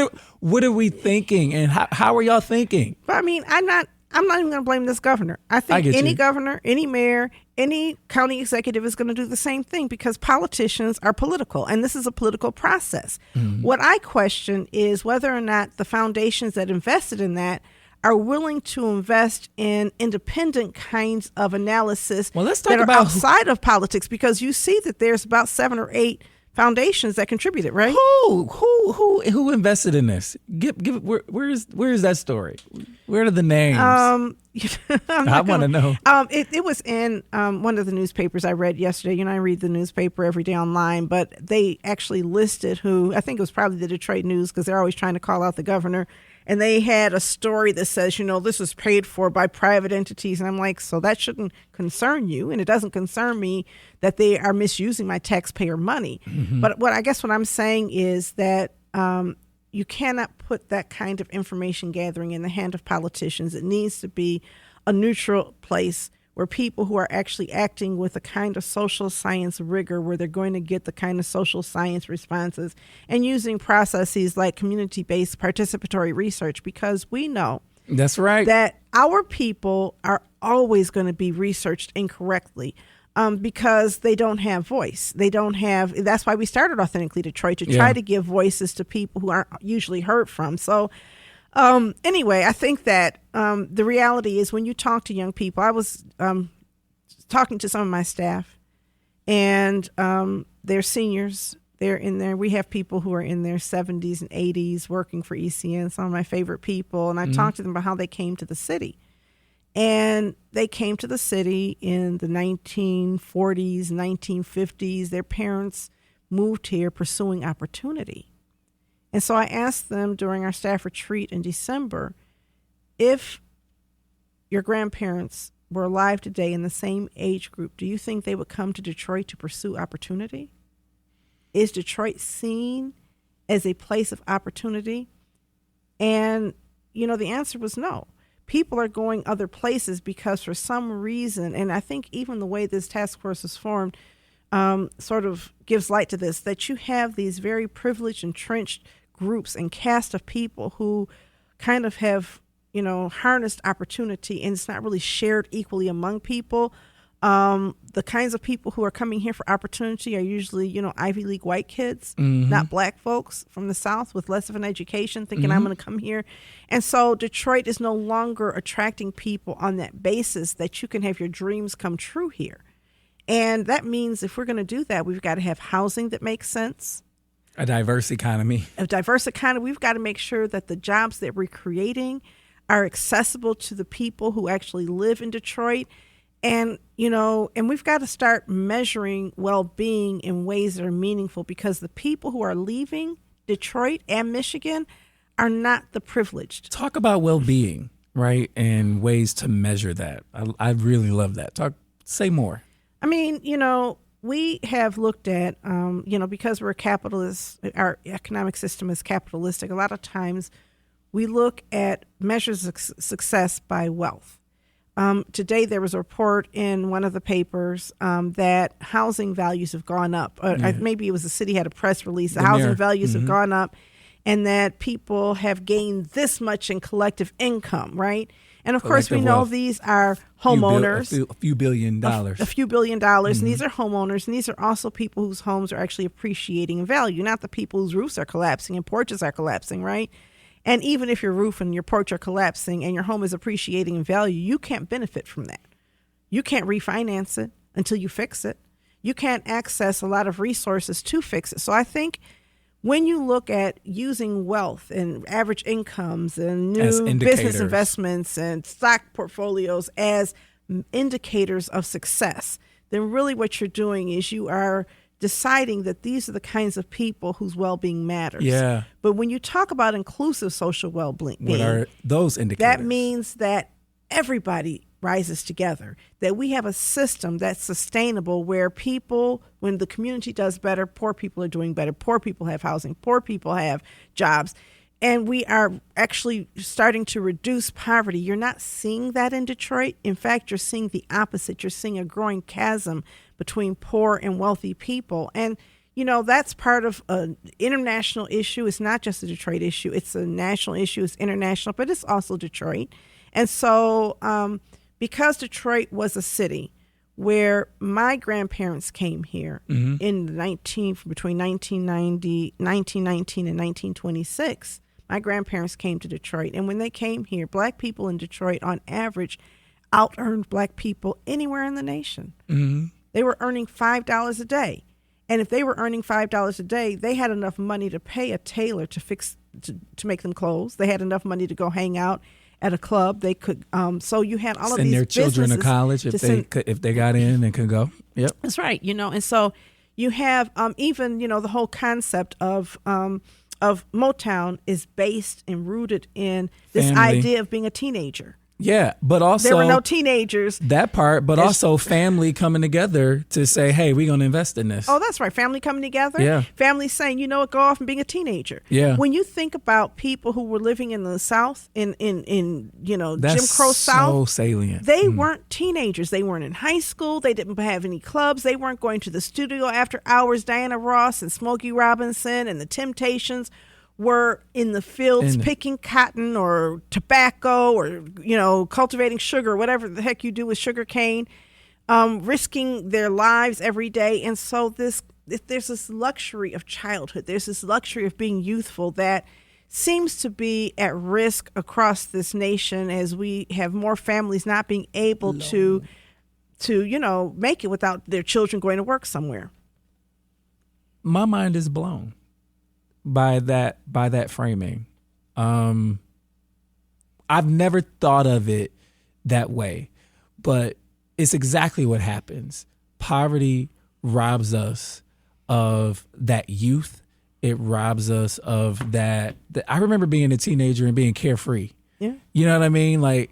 are we thinking, and how are y'all thinking? But I mean, I'm not even going to blame this governor. I think any governor, any mayor, any county executive is going to do the same thing, because politicians are political, and this is a political process. Mm-hmm. What I question is whether or not the foundations that invested in that are willing to invest in independent kinds of analysis that are outside of politics, because you see that there's about 7 or 8 foundations that contributed, right? Who invested in this? Where is that story? Where are the names? I want to know. It was in one of the newspapers I read yesterday. I read the newspaper every day online, but they actually listed who. I think it was probably the Detroit News, because they're always trying to call out the governor. And they had a story that says, this was paid for by private entities. And I'm like, so that shouldn't concern you. And it doesn't concern me that they are misusing my taxpayer money. Mm-hmm. But what I'm saying is that you cannot put that kind of information gathering in the hand of politicians. It needs to be a neutral place where people who are actually acting with a kind of social science rigor, where they're going to get the kind of social science responses, and using processes like community-based participatory research, because we know that's right, that our people are always going to be researched incorrectly. Because they don't have voice. That's why we started Authentically Detroit, to try to give voices to people who aren't usually heard from. So anyway, I think that the reality is, when you talk to young people, I was talking to some of my staff, and they're seniors. They're in there. We have people who are in their 70s and 80s working for ECN, some of my favorite people. And I talked to them about how they came to the city. And they came to the city in the 1940s, 1950s. Their parents moved here pursuing opportunity. And so I asked them during our staff retreat in December, if your grandparents were alive today in the same age group, do you think they would come to Detroit to pursue opportunity? Is Detroit seen as a place of opportunity? And the answer was no. People are going other places because for some reason, and I think even the way this task force is formed sort of gives light to this, that you have these very privileged, entrenched groups and cast of people who kind of have, harnessed opportunity, and it's not really shared equally among people. The kinds of people who are coming here for opportunity are usually, Ivy League white kids, not black folks from the South with less of an education thinking I'm going to come here. And so Detroit is no longer attracting people on that basis that you can have your dreams come true here. And that means if we're going to do that, we've got to have housing that makes sense. A diverse economy. We've got to make sure that the jobs that we're creating are accessible to the people who actually live in Detroit. And, and we've got to start measuring well-being in ways that are meaningful, because the people who are leaving Detroit and Michigan are not the privileged. Talk about well-being, right, and ways to measure that. I really love that. Say more. I mean, we have looked at, because we're a capitalist, our economic system is capitalistic. A lot of times we look at measures of success by wealth. Today there was a report in one of the papers that housing values have gone up. Maybe it was the city had a press release. The housing values have gone up, and that people have gained this much in collective income, right? And of course, we know these are homeowners. A few $billion. A few $1 billion. And these are homeowners. And these are also people whose homes are actually appreciating in value, not the people whose roofs are collapsing and porches are collapsing, right? And even if your roof and your porch are collapsing and your home is appreciating in value, you can't benefit from that. You can't refinance it until you fix it. You can't access a lot of resources to fix it. So I think when you look at using wealth and average incomes and new business investments and stock portfolios as indicators of success, then really what you're doing is you are deciding that these are the kinds of people whose well-being matters. Yeah. But when you talk about inclusive social well-being, what are those indicators? That means that everybody rises together, that we have a system that's sustainable where people, when the community does better, poor people are doing better, poor people have housing, poor people have jobs, and we are actually starting to reduce poverty. You're not seeing that in Detroit. In fact, you're seeing the opposite. You're seeing a growing chasm between poor and wealthy people. And, that's part of an international issue. It's not just a Detroit issue. It's a national issue. It's international, but it's also Detroit. And so because Detroit was a city where my grandparents came here between 1919 and 1926, my grandparents came to Detroit. And when they came here, black people in Detroit on average out-earned black people anywhere in the nation. They were earning $5 a day. And if they were earning $5 a day, they had enough money to pay a tailor to make them clothes. They had enough money to go hang out at a club. They could, so you had all of these send their children to college if they got in and could go. Yep, that's right. And so you have even the whole concept of Motown is based and rooted in this idea of being a teenager. Yeah, but also there were no teenagers. That part, but also family coming together to say, "Hey, we're going to invest in this." Oh, that's right. Family coming together. Yeah. Family saying, "You know what? Go off and being a teenager." Yeah. When you think about people who were living in the South, in that's Jim Crow South, so salient. They weren't teenagers. They weren't in high school. They didn't have any clubs. They weren't going to the studio after hours. Diana Ross and Smokey Robinson and the Temptations were in the fields picking cotton or tobacco or, cultivating sugar, whatever the heck you do with sugar cane, risking their lives every day. And so there's this luxury of childhood. There's this luxury of being youthful that seems to be at risk across this nation as we have more families not being able to make it without their children going to work somewhere. My mind is blown by that framing. I've never thought of it that way, but it's exactly what happens. Poverty robs us of that youth. It robs us of that. I remember being a teenager and being carefree. Yeah. You know what I mean? Like,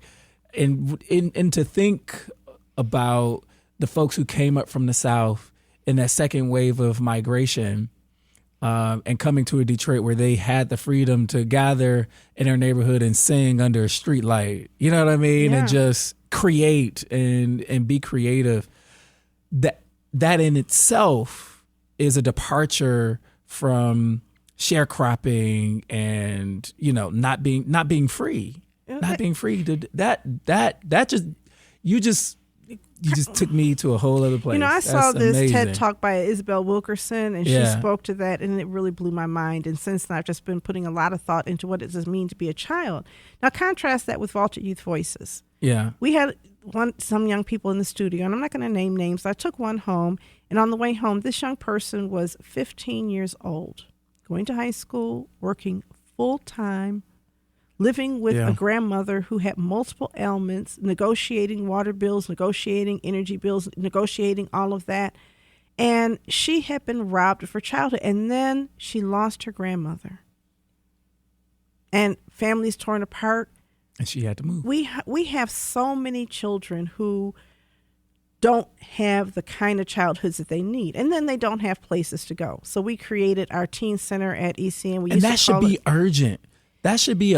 and to think about the folks who came up from the South in that second wave of migration, and coming to a Detroit where they had the freedom to gather in their neighborhood and sing under a street light, you know what I mean? Yeah. And just create and be creative. That in itself is a departure from sharecropping and, not being free. Not being free. You just took me to a whole other place. I saw That's this amazing. TED Talk by Isabel Wilkerson, and Yeah. she spoke to that, and it really blew my mind. And since then, I've just been putting a lot of thought into what it does mean to be a child. Now, contrast that with Vulture Youth Voices. Yeah. We had some young people in the studio, and I'm not going to name names. I took one home, and on the way home, this young person was 15 years old, going to high school, working full-time, living with a grandmother who had multiple ailments, negotiating water bills, negotiating energy bills, negotiating all of that. And she had been robbed of her childhood. And then she lost her grandmother. And families torn apart. And she had to move. We have so many children who don't have the kind of childhoods that they need. And then they don't have places to go. So we created our teen center at ECN. And that should be urgent. There should be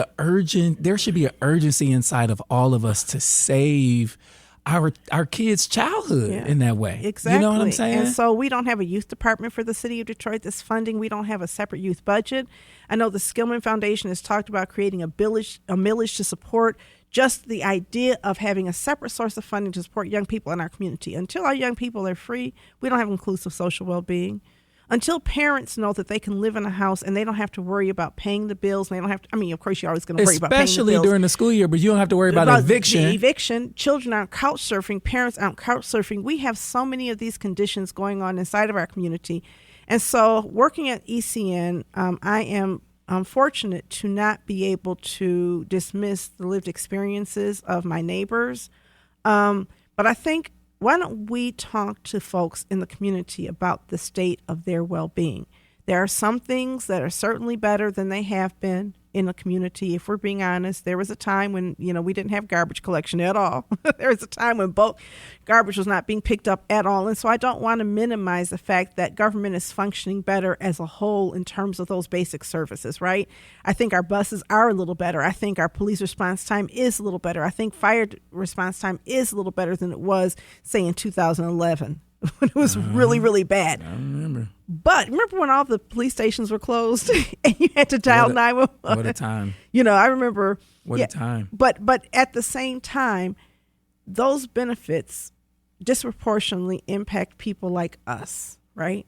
an urgency inside of all of us to save our kids' childhood in that way. Exactly. You know what I'm saying? And so we don't have a youth department for the city of Detroit that's funding. We don't have a separate youth budget. I know the Skillman Foundation has talked about creating a millage to support just the idea of having a separate source of funding to support young people in our community. Until our young people are free, we don't have inclusive social well-being. Until parents know that they can live in a house and they don't have to worry about paying the bills, and they don't have to, of course, you're always going to worry about paying the bills. Especially during the school year, but you don't have to worry about eviction. The eviction. Children aren't couch surfing. Parents aren't couch surfing. We have so many of these conditions going on inside of our community. And so working at ECN, I am fortunate to not be able to dismiss the lived experiences of my neighbors. But I think, why don't we talk to folks in the community about the state of their well-being? There are some things that are certainly better than they have been in the community. If we're being honest, there was a time when, we didn't have garbage collection at all. There was a time when bulk garbage was not being picked up at all. And so I don't want to minimize the fact that government is functioning better as a whole in terms of those basic services, right? I think our buses are a little better. I think our police response time is a little better. I think fire response time is a little better than it was, say, in 2011. When it was really, really bad. I remember. But remember when all the police stations were closed and you had to dial 911? What a time. I remember. What a time. But at the same time, those benefits disproportionately impact people like us, right?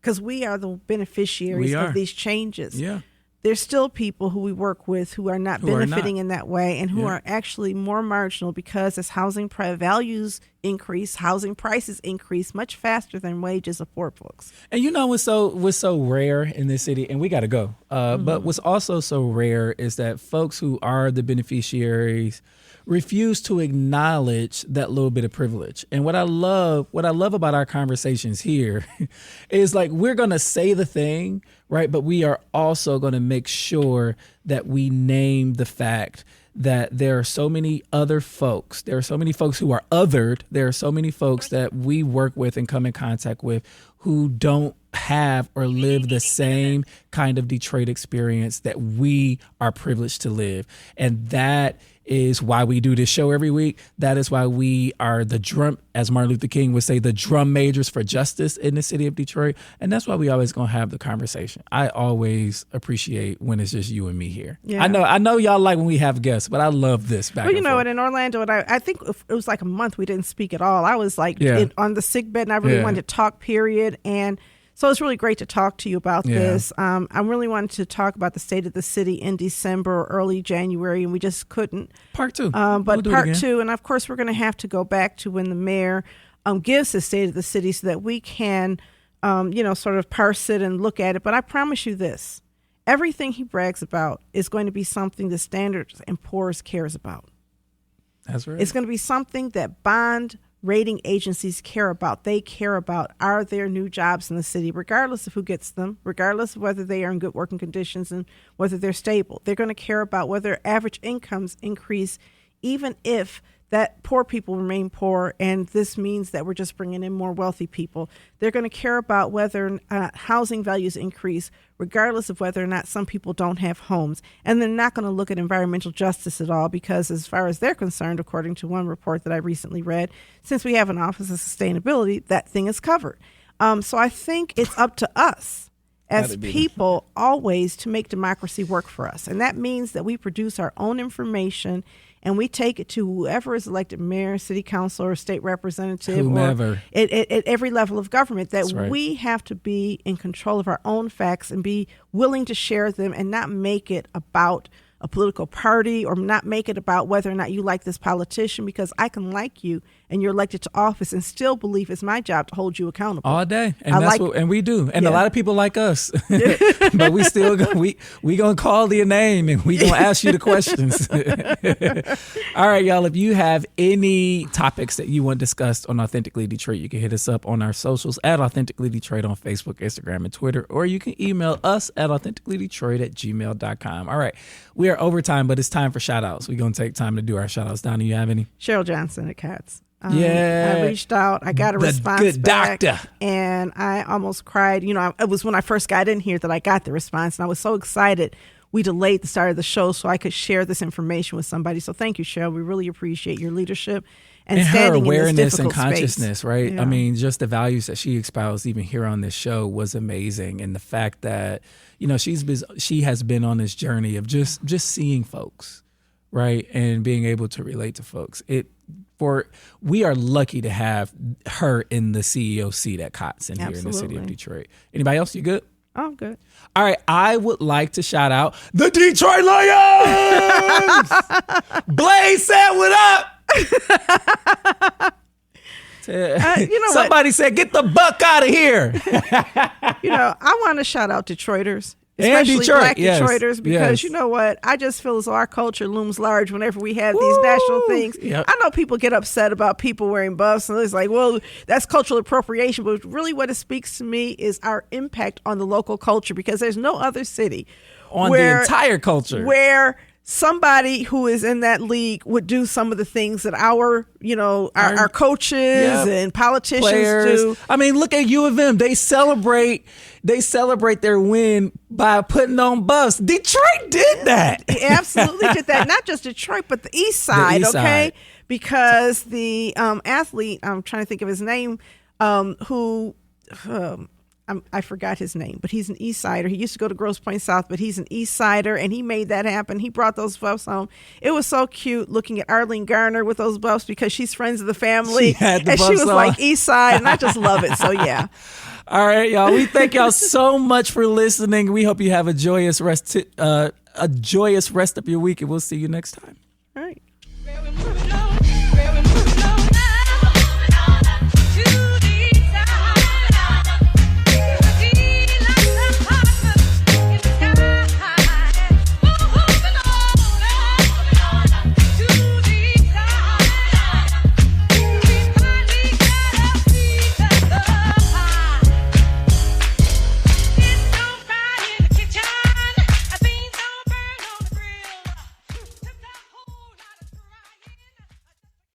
Because we are the beneficiaries of these changes. Yeah. There's still people who we work with who are not benefiting in that way, and who are actually more marginal, because as housing values increase, housing prices increase much faster than wages of poor folks. And what's so rare in this city, and we got to go. But what's also so rare is that folks who are the beneficiaries refuse to acknowledge that little bit of privilege. And what I love about our conversations here is, like, we're going to say the thing, right? But we are also going to make sure that we name the fact that there are so many other folks. There are so many folks who are othered. There are so many folks that we work with and come in contact with who don't have or live the same kind of Detroit experience that we are privileged to live. And that is why we do this show every week. That is why we are the drum, as Martin Luther King would say, the drum majors for justice in the city of Detroit. And that's why we always going to have the conversation. I always appreciate when it's just you and me here. Yeah. I know y'all like when we have guests, but I love this back and forth. And in Orlando, and I think it was like a month we didn't speak at all. I was like on the sick bed, and I really wanted to talk, period. And so it's really great to talk to you about this. I really wanted to talk about the state of the city in December or early January, and we just couldn't. Part two. But part two, and of course we're going to have to go back to when the mayor gives the state of the city so that we can, sort of parse it and look at it. But I promise you this, everything he brags about is going to be something the Standard & Poor's cares about. That's right. It's going to be something that bond rating agencies care about. They care about, are there new jobs in the city, regardless of who gets them, regardless of whether they are in good working conditions and whether they're stable. They're going to care about whether average incomes increase, even if that poor people remain poor, and this means that we're just bringing in more wealthy people. They're going to care about whether housing values increase, regardless of whether or not some people don't have homes. And they're not going to look at environmental justice at all, because as far as they're concerned, according to one report that I recently read, since we have an Office of Sustainability, that thing is covered. So I think it's up to us as people always to make democracy work for us. And that means that we produce our own information and we take it to whoever is elected mayor, city council, or state representative, whomever, or at every level of government, that we have to be in control of our own facts and be willing to share them and not make it about a political party, or not make it about whether or not you like this politician, because I can like you and you're elected to office and still believe it's my job to hold you accountable all day. And and we do. And a lot of people like us, but we still we gonna call your name and we gonna ask you the questions. All right, y'all. If you have any topics that you want discussed on Authentically Detroit, you can hit us up on our socials at Authentically Detroit on Facebook, Instagram, and Twitter, or you can email us at authenticallydetroit@gmail.com. All right. We are over time, but it's time for shout outs. We're going to take time to do our shout outs. Donna, you have any? Cheryl Johnson at Cats. I reached out. I got a response good back, doctor. And I almost cried. You know, it was when I first got in here that I got the response, and I was so excited. We delayed the start of the show so I could share this information with somebody. So thank you, Cheryl. We really appreciate your leadership and her standing awareness in this difficult and consciousness, space. right? Yeah. I mean, just the values that she espoused even here on this show was amazing. And the fact that, you know, she has been on this journey of just seeing folks, right? And being able to relate to folks. We are lucky to have her in the CEO seat at COTS in here in the city of Detroit. Anybody else? You good? Oh, good. All right. I would like to shout out the Detroit Lions. Blaze said what up. Somebody said, get the buck out of here. You know, I want to shout out Detroiters. Especially Black Detroiters, because you know what? I just feel as though our culture looms large whenever we have these national things. Yep. I know people get upset about people wearing buffs, and it's like, well, that's cultural appropriation. But really what it speaks to me is our impact on the local culture, because there's no other city on the entire culture where somebody who is in that league would do some of the things that our coaches and politicians do. I mean, look at U of M. They celebrate their win by putting on buffs. Detroit did that. They absolutely did that. Not just Detroit, but the Eastside, okay? Because the athlete, I'm trying to think of his name, I forgot his name, but he's an East Sider. He used to go to Grosse Pointe South, but he's an East Sider, and he made that happen. He brought those buffs home. It was so cute looking at Arlene Garner with those buffs, because she's friends of the family. She was on. Like East Side, and I just love it. So, yeah. All right, y'all. We thank y'all so much for listening. We hope you have a joyous rest of your week, and we'll see you next time. All right.